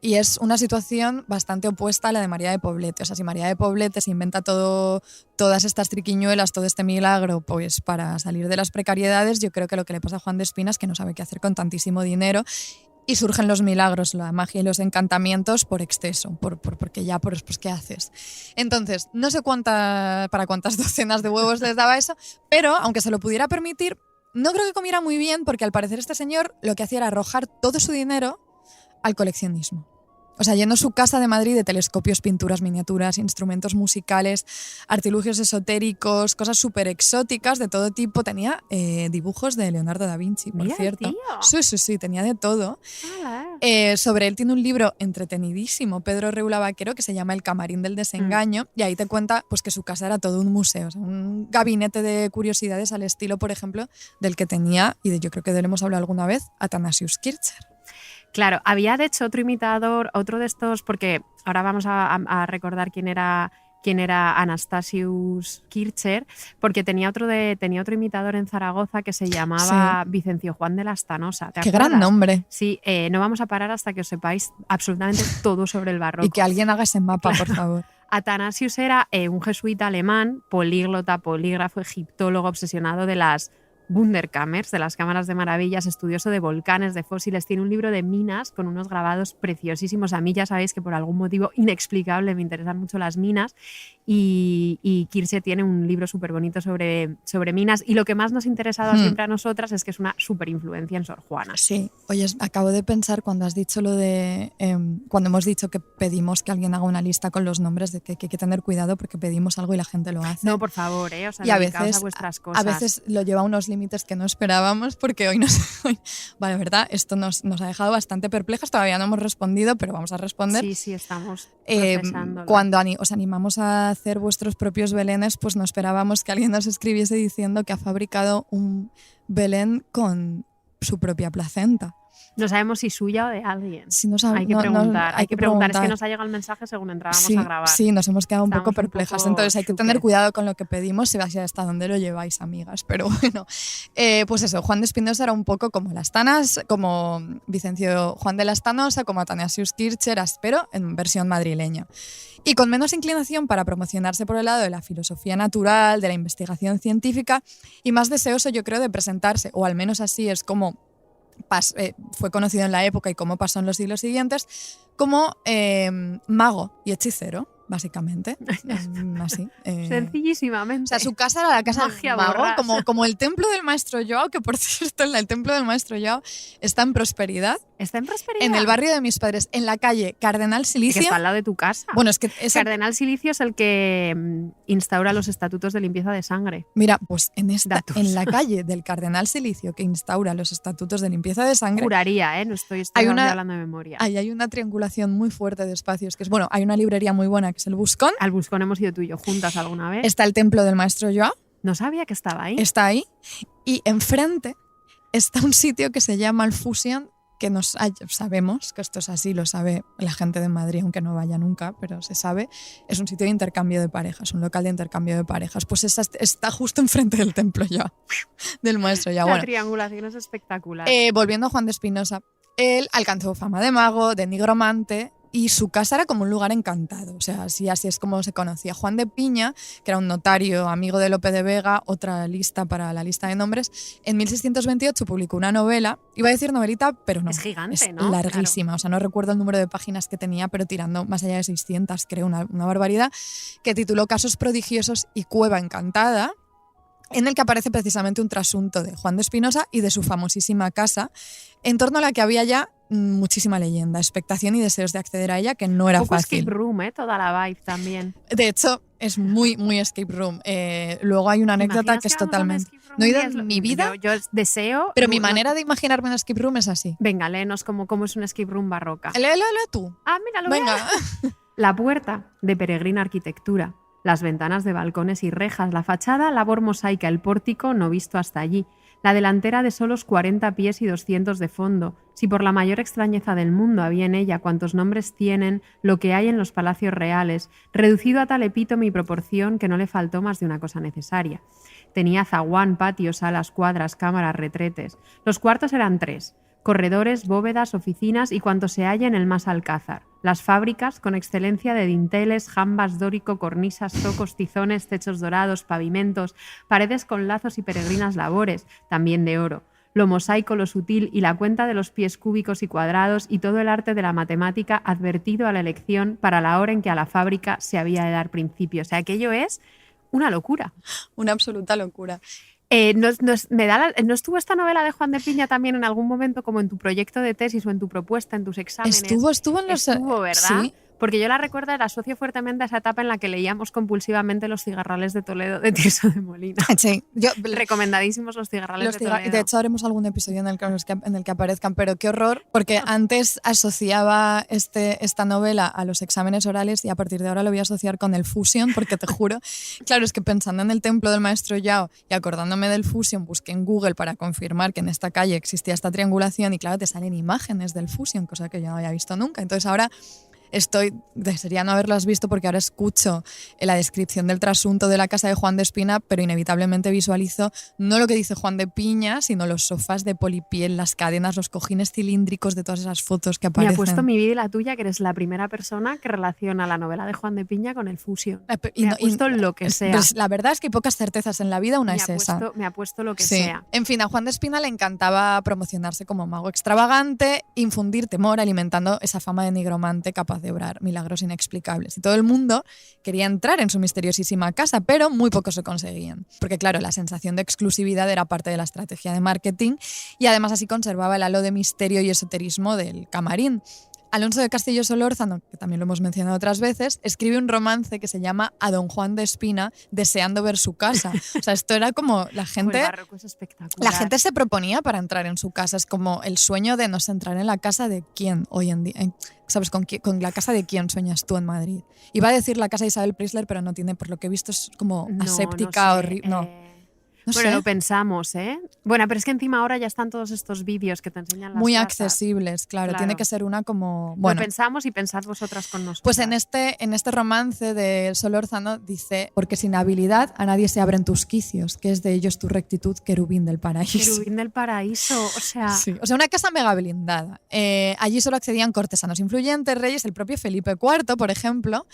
y es una situación bastante opuesta a la de María de Poblete. O sea, si María de Poblete se inventa todas estas triquiñuelas, todo este milagro, pues para salir de las precariedades, yo creo que lo que le pasa a Juan de Espina es que no sabe qué hacer con tantísimo dinero. y surgen los milagros, la magia y los encantamientos por exceso, porque ya, pues, ¿qué haces? Entonces, no sé para cuántas docenas de huevos les daba eso, pero aunque se lo pudiera permitir, no creo que comiera muy bien, porque al parecer este señor lo que hacía era arrojar todo su dinero al coleccionismo. O sea, llenó su casa de Madrid de telescopios, pinturas, miniaturas, instrumentos musicales, artilugios esotéricos, cosas súper exóticas de todo tipo. Tenía dibujos de Leonardo da Vinci, por Mira, cierto. tío. Sí, tenía de todo. Ala. Sobre él tiene un libro entretenidísimo, Pedro Reula Vaquero, que se llama El camarín del desengaño, y ahí te cuenta pues, que su casa era todo un museo, o sea, un gabinete de curiosidades al estilo, por ejemplo, del que tenía, yo creo que de él hemos hablado alguna vez, Athanasius Kircher. Claro, había de hecho otro imitador, otro de estos, porque ahora vamos a recordar quién era Anastasius Kircher, porque tenía otro imitador en Zaragoza que se llamaba Vicencio Juan de Lastanosa. ¡Qué gran nombre! Sí, no vamos a parar hasta que os sepáis absolutamente todo sobre el barroco. Y que alguien haga ese mapa, por favor. Atanasius era un jesuita alemán, políglota, polígrafo, egiptólogo, obsesionado de las Wunderkammers, de las cámaras de maravillas, estudioso de volcanes, de fósiles. Tiene un libro de minas con unos grabados preciosísimos. A mí ya sabéis que por algún motivo inexplicable me interesan mucho las minas, y Kircher tiene un libro súper bonito sobre minas, y lo que más nos ha interesado siempre a nosotras es que es una súper influencia en Sor Juana. Sí, oye, acabo de pensar cuando has dicho lo de cuando hemos dicho que pedimos que alguien haga una lista con los nombres, de que hay que tener cuidado porque pedimos algo y la gente lo hace. No, por favor, o sea, y a dedicaos veces, a vuestras cosas. A veces lo lleva a unos límites que no esperábamos, porque hoy vale, verdad, esto nos ha dejado bastante perplejas. Todavía no hemos respondido, pero vamos a responder. Sí, estamos procesándolo. Cuando os animamos a hacer vuestros propios belenes, pues no esperábamos que alguien nos escribiese diciendo que ha fabricado un belén con su propia placenta. No sabemos si suya o de alguien. Sí, hay que preguntar. Hay que preguntar. Es que nos ha llegado el mensaje según entrábamos a grabar. Sí, nos hemos quedado un poco perplejas. Entonces hay que tener súper. cuidado con lo que pedimos, y hasta dónde lo lleváis, amigas. Pero bueno, pues eso, Juan de Espinosa era un poco como las Tanas, como Vicencio Juan de Lastanosa, como Athanasius Kircher, pero en versión madrileña. Y con menos inclinación para promocionarse por el lado de la filosofía natural, de la investigación científica, y más deseoso, yo creo, de presentarse, o al menos así es como fue conocido en la época y cómo pasó en los siglos siguientes, como mago y hechicero, básicamente. Así. Sencillísimamente. O sea, su casa era la casa Magia del mago, borrasa. como el templo del maestro Joao, que por cierto, el templo del maestro Joao está en Prosperidad. ¿Está en Prosperidad? En el barrio de mis padres, en la calle Cardenal Que Silicio. está al lado de tu casa. Bueno, es que Cardenal Silicio es el que instaura los estatutos de limpieza de sangre. Mira, pues en Datos. la calle del Cardenal Silicio, que instaura los estatutos de limpieza de sangre, Juraría, no estoy hablando de memoria. ahí hay una triangulación muy fuerte de espacios, que es, bueno, hay una librería muy buena que es el Buscón. Al Buscón hemos ido tú y yo juntas alguna vez. Está el templo del maestro Joao, No sabía que estaba ahí. está ahí, y enfrente está un sitio que se llama el Fusion, que sabemos que esto es así, lo sabe la gente de Madrid, aunque no vaya nunca, pero se sabe, es un sitio de intercambio de parejas, un local de intercambio de parejas. Pues está justo enfrente del templo ya, del maestro ya. La Bueno, triangulación es espectacular. volviendo a Juan de Espinosa, él alcanzó fama de mago, de nigromante, y su casa era como un lugar encantado. O sea, así es como se conocía. Juan de Piña, que era un notario amigo de Lope de Vega, otra lista para la lista de nombres, en 1628 publicó una novela. Iba a decir novelita, pero no. Es gigante, es ¿no? larguísima. Claro. O sea, no recuerdo el número de páginas que tenía, pero tirando más allá de 600, creo, una barbaridad, que tituló Casos prodigiosos y Cueva encantada, en el que aparece precisamente un trasunto de Juan de Espinosa y de su famosísima casa, en torno a la que había ya muchísima leyenda, expectación y deseos de acceder a ella, que no era un poco fácil. escape room, toda la vibe también. De hecho, es muy, muy escape room. Luego hay una anécdota que es totalmente... No he ido en mi vida, yo deseo... pero mi manera de imaginarme un escape room es así. Venga, léenos cómo es un escape room barroca. Léelo tú. Ah, mira, lo Venga. La puerta, de peregrina arquitectura. Las ventanas de balcones y rejas, la fachada, labor mosaica, el pórtico no visto hasta allí. La delantera de solos 40 pies y 200 de fondo. Si por la mayor extrañeza del mundo había en ella cuantos nombres tienen lo que hay en los palacios reales, reducido a tal epítome y proporción que no le faltó más de una cosa necesaria. Tenía zaguán, patios, salas, cuadras, cámaras, retretes. Los cuartos eran 3. Corredores, bóvedas, oficinas y cuanto se halla en el más alcázar. Las fábricas, con excelencia de dinteles, jambas, dórico, cornisas, zocos, tizones, techos dorados, pavimentos, paredes con lazos y peregrinas labores, también de oro. lo mosaico, lo sutil y la cuenta de los pies cúbicos y cuadrados y todo el arte de la matemática advertido a la elección para la hora en que a la fábrica se había de dar principio. O sea, aquello es una locura. Una absoluta locura. ¿No estuvo esta novela de Juan de Piña también en algún momento como en tu proyecto de tesis o en tu propuesta, en tus exámenes? Estuvo en los... Estuvo, ¿verdad? Sí. Porque yo la recuerdo, la asocio fuertemente a esa etapa en la que leíamos compulsivamente Los cigarrales de Toledo de Tirso de Molina. Sí, Recomendadísimos Los cigarrales de Toledo. De hecho, haremos algún episodio en el que aparezcan, pero qué horror, porque antes asociaba esta novela a los exámenes orales y a partir de ahora lo voy a asociar con el Fusion, porque te juro, claro, es que pensando en el templo del maestro Yao y acordándome del Fusion, busqué en Google para confirmar que en esta calle existía esta triangulación y claro, te salen imágenes del Fusion, cosa que yo no había visto nunca. Entonces ahora desearía no haberlas visto porque ahora escucho la descripción del trasunto de la casa de Juan de Espina, pero inevitablemente visualizo no lo que dice Juan de Piña, sino los sofás de polipiel, las cadenas, los cojines cilíndricos de todas esas fotos que aparecen. Me ha puesto mi vida y la tuya, que eres la primera persona que relaciona la novela de Juan de Piña con el Fusion. Me ha puesto lo que sea. Pues la verdad es que hay pocas certezas en la vida, una es esa. Me ha puesto lo que sí. sea. En fin, a Juan de Espina le encantaba promocionarse como mago extravagante, infundir temor alimentando esa fama de nigromante capaz de obrar milagros inexplicables. Y todo el mundo quería entrar en su misteriosísima casa, pero muy pocos lo conseguían. Porque claro, la sensación de exclusividad era parte de la estrategia de marketing y además así conservaba el halo de misterio y esoterismo del camarín. Alonso de Castillo Solórzano, que también lo hemos mencionado otras veces, escribe un romance que se llama A don Juan de Espina deseando ver su casa. O sea, esto era como la gente... El barroco es espectacular. La gente se proponía para entrar en su casa. Es como el sueño de no sé, entrar en la casa de quién hoy en día. ¿Sabes? ¿Con la casa de quién sueñas tú en Madrid? Iba a decir la casa de Isabel Preisler, pero no tiene, por lo que he visto, es como aséptica, horrible. No bueno, sé. lo pensamos, ¿eh? Bueno, pero es que encima ahora ya están todos estos vídeos que te enseñan las muy casas. accesibles, claro. Tiene que ser una como... Bueno, lo pensamos y pensad vosotras con nosotros. Pues en este romance de Solórzano dice: porque sin habilidad a nadie se abren tus quicios, que es de ellos tu rectitud, querubín del paraíso. Querubín del paraíso, o sea... Sí. O sea, una casa mega blindada. Allí solo accedían cortesanos influyentes, reyes, el propio Felipe IV, por ejemplo,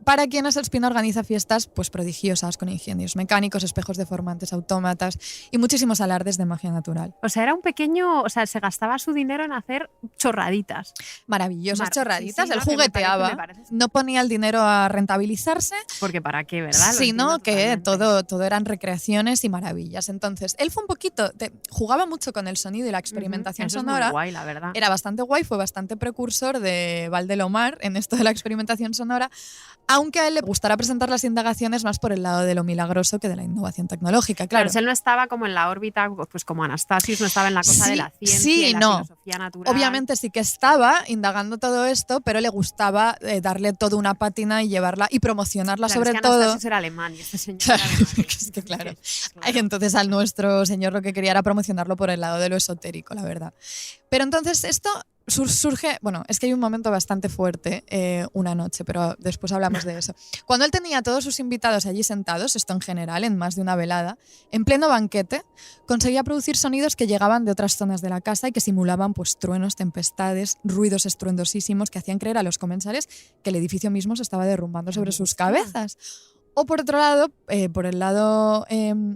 para quienes Espina organiza fiestas pues prodigiosas con ingenios mecánicos, espejos deformantes, autómatas y muchísimos alardes de magia natural. O sea, era un pequeño... O sea, se gastaba su dinero en hacer chorraditas. Maravillosas chorraditas. Sí, él jugueteaba. me parece. No ponía el dinero a rentabilizarse. Porque para qué, ¿verdad? Sino que todo eran recreaciones y maravillas. Entonces, él fue un poquito... jugaba mucho con el sonido y la experimentación Eso sonora. Es muy guay, la verdad. Era bastante guay, fue bastante precursor de Valdelomar en esto de la experimentación sonora, aunque a él le gustara presentar las indagaciones más por el lado de lo milagroso que de la innovación tecnológica. Claro, él no estaba como en la órbita, pues como Anastasius, no estaba en la cosa de la ciencia y la filosofía natural. Obviamente sí que estaba indagando todo esto, pero le gustaba darle toda una pátina y llevarla y promocionarla sobre es que todo. Anastasius era alemán y este señor era alemán. Es que claro. Entonces al nuestro señor lo que quería era promocionarlo por el lado de lo esotérico, la verdad. Pero entonces esto surge, bueno, es que hay un momento bastante fuerte una noche, pero después hablamos de eso. Cuando él tenía a todos sus invitados allí sentados, esto en general, en más de una velada, en pleno banquete, conseguía producir sonidos que llegaban de otras zonas de la casa y que simulaban pues truenos, tempestades, ruidos estruendosísimos que hacían creer a los comensales que el edificio mismo se estaba derrumbando sobre sus cabezas. O por otro lado, por el lado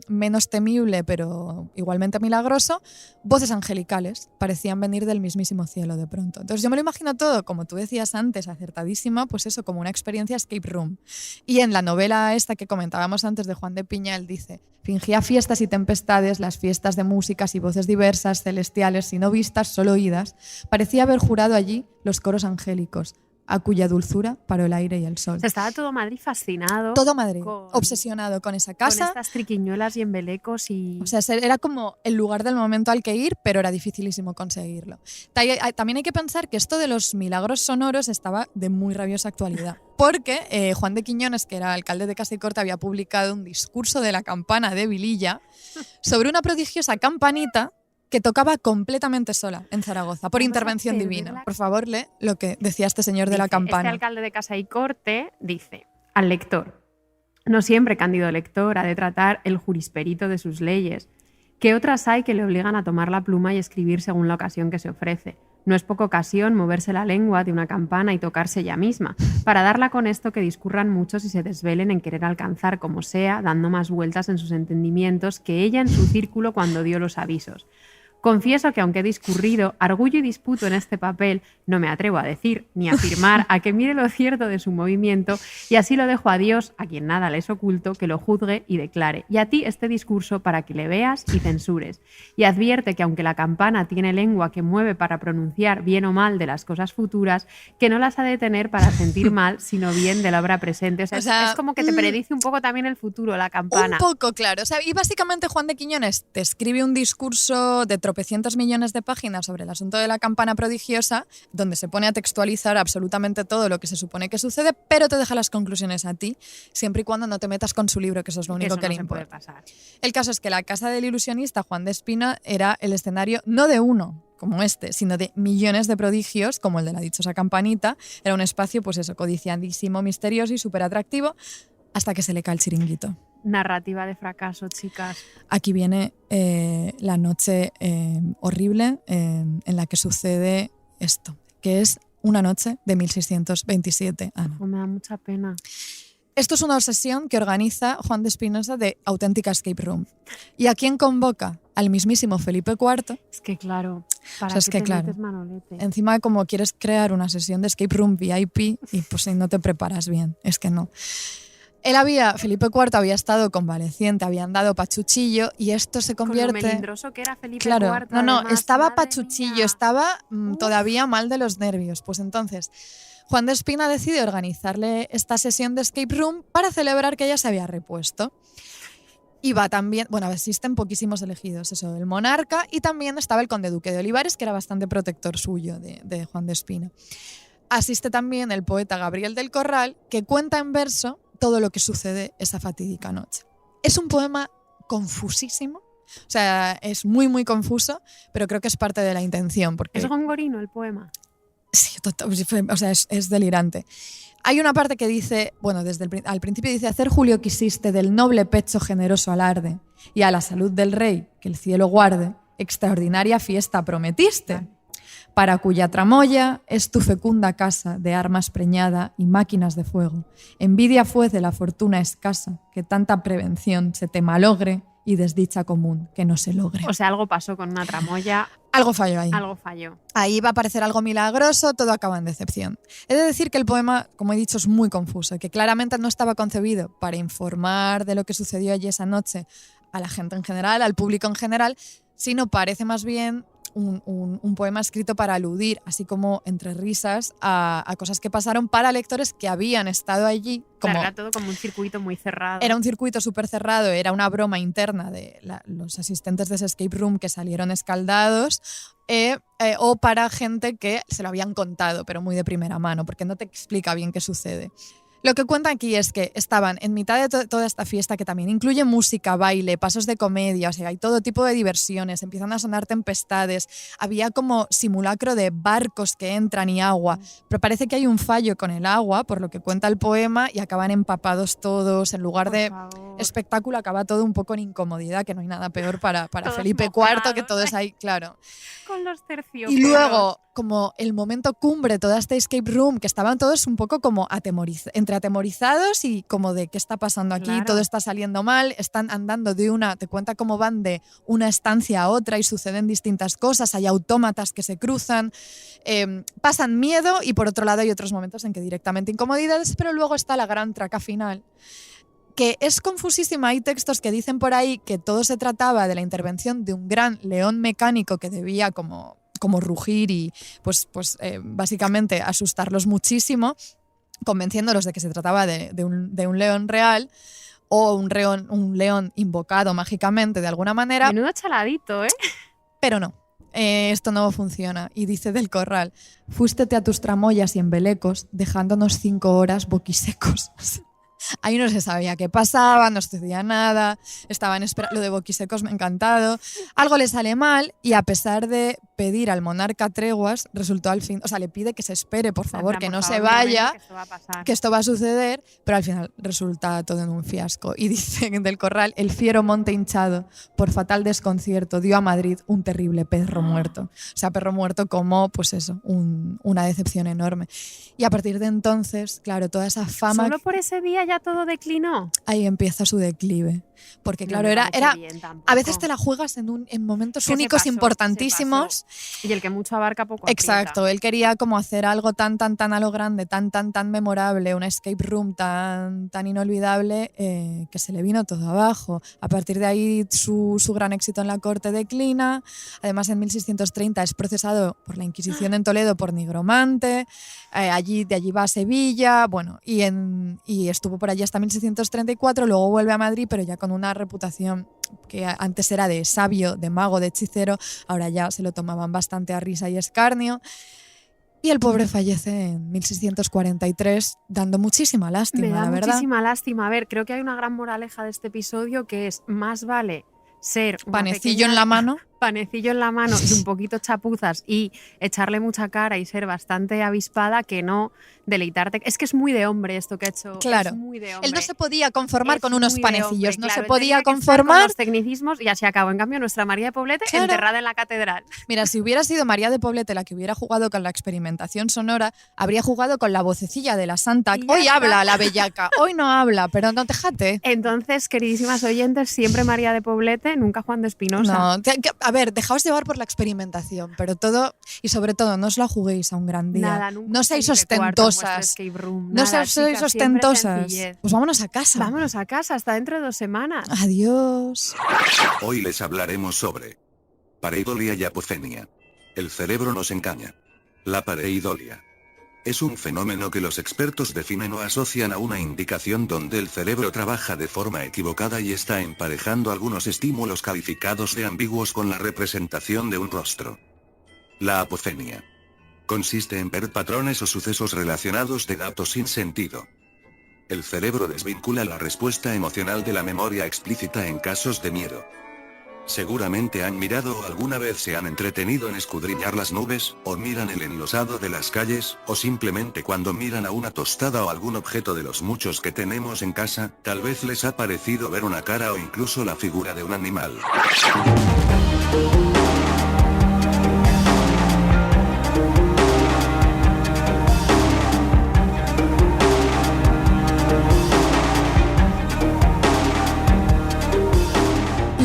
menos temible pero igualmente milagroso, voces angelicales parecían venir del mismísimo cielo de pronto. Entonces yo me lo imagino todo, como tú decías antes, acertadísima, pues eso, como una experiencia escape room. Y en la novela esta que comentábamos antes de Juan de Piña, él dice: fingía fiestas y tempestades, las fiestas de músicas y voces diversas, celestiales y no vistas, solo oídas. Parecía haber jurado allí los coros angélicos, a cuya dulzura paró el aire y el sol. O sea, estaba todo Madrid fascinado. Todo Madrid, obsesionado con esa casa. Con estas triquiñuelas y embelecos y... O sea, era como el lugar del momento al que ir, pero era dificilísimo conseguirlo. También hay que pensar que esto de los milagros sonoros estaba de muy rabiosa actualidad. Porque Juan de Quiñones, que era alcalde de Casa y Corte, había publicado un discurso de la campana de Vililla sobre una prodigiosa campanita que tocaba completamente sola en Zaragoza, por intervención divina. Por favor, lee lo que decía este señor de la campana. Este alcalde de Casa y Corte dice al lector: no siempre Cándido lector ha de tratar el jurisperito de sus leyes, que otras hay que le obligan a tomar la pluma y escribir según la ocasión que se ofrece. No es poca ocasión moverse la lengua de una campana y tocarse ella misma, para darla con esto que discurran muchos y se desvelen en querer alcanzar como sea, dando más vueltas en sus entendimientos que ella en su círculo cuando dio los avisos. Confieso que aunque he discurrido, arguyo y disputo en este papel, no me atrevo a decir ni a afirmar a que mire lo cierto de su movimiento y así lo dejo a Dios, a quien nada le es oculto, que lo juzgue y declare. Y a ti este discurso para que le veas y censures. Y advierte que aunque la campana tiene lengua que mueve para pronunciar bien o mal de las cosas futuras, que no las ha de tener para sentir mal, sino bien de la obra presente. O sea, es como que te predice un poco también el futuro, la campana. Un poco, claro. O sea, y básicamente Juan de Quiñones te escribe un discurso de tropecientos millones de páginas sobre el asunto de la campana prodigiosa, donde se pone a textualizar absolutamente todo lo que se supone que sucede, pero te deja las conclusiones a ti, siempre y cuando no te metas con su libro, que eso es lo único que le importa. Puede pasar. El caso es que la casa del ilusionista Juan de Espina era el escenario no de uno, como este, sino de millones de prodigios, como el de la dichosa campanita. Era un espacio, pues eso, codiciadísimo, misterioso y súper atractivo, hasta que se le cae el chiringuito. Narrativa de fracaso, chicas. Aquí viene la noche horrible en la que sucede esto, que es una noche de 1627, Ana. Me da mucha pena. Esto es una obsesión que organiza Juan de Espinosa de auténtica escape room. ¿Y a quién convoca? Al mismísimo Felipe IV. Es que claro, ¿para O sea, es qué que, te claro, metes, Manolete? Encima, como quieres crear una sesión de escape room VIP y pues si no te preparas bien, es que no. Felipe IV había estado convaleciente, habían dado pachuchillo y esto se convierte... Con lo melindroso que era Felipe Claro, IV. no, además, estaba madre pachuchillo, mía. estaba todavía mal de los nervios. Pues entonces, Juan de Espina decide organizarle esta sesión de escape room para celebrar que ella se había repuesto. Y va también, bueno, existen poquísimos elegidos, eso, el monarca, y también estaba el conde duque de Olivares, que era bastante protector suyo de Juan de Espina. Asiste también el poeta Gabriel del Corral, que cuenta en verso todo lo que sucede esa fatídica noche. Es un poema confusísimo, o sea, es muy, muy confuso, pero creo que es parte de la intención. Porque Es gongorino el poema. sí, o sea, es delirante. Hay una parte que dice, bueno, al principio dice: hacer Julio quisiste del noble pecho generoso alarde, y a la salud del rey, que el cielo guarde, extraordinaria fiesta prometiste, para cuya tramoya es tu fecunda casa de armas preñada y máquinas de fuego. Envidia fue de la fortuna escasa, que tanta prevención se te malogre, y desdicha común, que no se logre. O sea, algo pasó con una tramoya. Algo falló ahí. Algo falló. Ahí va a parecer algo milagroso, todo acaba en decepción. He de decir que el poema, como he dicho, es muy confuso y que claramente no estaba concebido para informar de lo que sucedió allí esa noche a la gente en general, al público en general, sino parece más bien un poema escrito para aludir, así como entre risas, a cosas que pasaron para lectores que habían estado allí. Claro, era todo como un circuito muy cerrado. Era un circuito súper cerrado, era una broma interna de los asistentes de ese escape room que salieron escaldados, o para gente que se lo habían contado, pero muy de primera mano, porque no te explica bien qué sucede. Lo que cuentan aquí es que estaban en mitad de toda esta fiesta, que también incluye música, baile, pasos de comedia, o sea, hay todo tipo de diversiones, empiezan a sonar tempestades, había como simulacro de barcos que entran y agua, pero parece que hay un fallo con el agua, por lo que cuenta el poema, y acaban empapados todos, en lugar de espectáculo acaba todo un poco en incomodidad, que no hay nada peor para Felipe IV, que todo es ahí, claro. Con los terciopelos. Y luego, como el momento cumbre, toda esta escape room, que estaban todos un poco como entre atemorizados y como de qué está pasando aquí, Claro. todo está saliendo mal, están andando te cuenta cómo van de una estancia a otra y suceden distintas cosas, hay autómatas que se cruzan, pasan miedo y por otro lado hay otros momentos en que directamente incomodidades, pero luego está la gran traca final, que es confusísima. Hay textos que dicen por ahí que todo se trataba de la intervención de un gran león mecánico que debía como rugir y básicamente asustarlos muchísimo, convenciéndolos de que se trataba de un león real o un león invocado mágicamente de alguna manera. Menudo chaladito, ¿eh? Pero no. Esto no funciona. Y dice del Corral: fuístete a tus tramoyas y embelecos, dejándonos 5 horas boquisecos. Ahí no se sabía qué pasaba, no sucedía nada, estaban esperando. Lo de boquisecos me ha encantado. Algo le sale mal y a pesar de pedir al monarca treguas, resultó al fin, o sea, le pide que se espere, por favor, En que plan, no por se favor, vaya, que esto va a pasar. que esto va a suceder, pero al final resulta todo en un fiasco. Y dice del Corral: el fiero monte hinchado, por fatal desconcierto, dio a Madrid un terrible perro muerto. O sea, perro muerto como, pues eso, una decepción enorme. Y a partir de entonces, claro, toda esa fama, ¿Solo por ese día ya todo declinó? ahí empieza su declive. Porque No claro, me era parece bien tampoco. a veces te la juegas en momentos Que se únicos pasó, importantísimos. se pasó. Y el que mucho abarca poco aprieta. Exacto, él quería como hacer algo tan a lo grande, tan memorable, una escape room tan inolvidable, que se le vino todo abajo. A partir de ahí su gran éxito en la corte declina. Además, en 1630 es procesado por la Inquisición en Toledo por nigromante. De allí va a Sevilla, bueno, y estuvo por allí hasta 1634, luego vuelve a Madrid, pero ya con una reputación que antes era de sabio, de mago, de hechicero, ahora ya se lo tomaban bastante a risa y escarnio. Y el pobre fallece en 1643, dando muchísima lástima, Me da la verdad. muchísima lástima. A ver, creo que hay una gran moraleja de este episodio, que es: más vale ser una Panecillo pequeña- en la mano. panecillo en la mano y un poquito chapuzas y echarle mucha cara y ser bastante avispada, que no deleitarte. Es que es muy de hombre esto que ha hecho. Claro. Es muy de hombre. Él no se podía conformar Es con unos muy de panecillos, hombre, no claro, se él podía tenía que estar con conformar. los tecnicismos y así acabó. En cambio, nuestra María de Poblete, Claro. enterrada en la catedral. Mira, si hubiera sido María de Poblete la que hubiera jugado con la experimentación sonora, habría jugado con la vocecilla de la santa. Y ya Hoy está. habla la bellaca, hoy no habla, pero no, déjate. Entonces, queridísimas oyentes, siempre María de Poblete, nunca Juan de Espinosa. No, a ver, dejaos llevar por la experimentación, pero todo, y sobre todo, no os la juguéis a un gran día. Nada, nunca no seáis seis de cuarto en vuestro ostentosas. escape room. No Nada, seáis chicas, siempre ostentosas. sencillez. Pues vámonos a casa. Vámonos a casa, hasta dentro de 2 semanas. Adiós. Hoy les hablaremos sobre pareidolia y apofenia. El cerebro nos engaña. La pareidolia es un fenómeno que los expertos definen o asocian a una indicación donde el cerebro trabaja de forma equivocada y está emparejando algunos estímulos calificados de ambiguos con la representación de un rostro. La apofenia consiste en ver patrones o sucesos relacionados de datos sin sentido. El cerebro desvincula la respuesta emocional de la memoria explícita en casos de miedo. Seguramente han mirado o alguna vez se han entretenido en escudriñar las nubes, o miran el enlosado de las calles, o simplemente cuando miran a una tostada o algún objeto de los muchos que tenemos en casa, tal vez les ha parecido ver una cara o incluso la figura de un animal.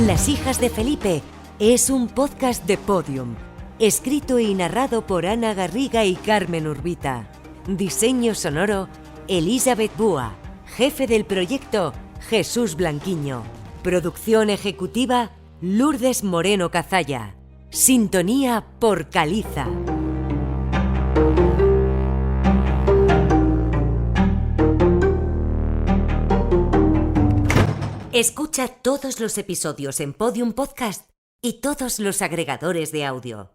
Las hijas de Felipe es un podcast de Podium, escrito y narrado por Ana Garriga y Carmen Urbita. Diseño sonoro, Elizabeth Búa. Jefe del proyecto, Jesús Blanquiño. Producción ejecutiva, Lourdes Moreno Cazalla. Sintonía por Caliza. Escucha todos los episodios en Podium Podcast y todos los agregadores de audio.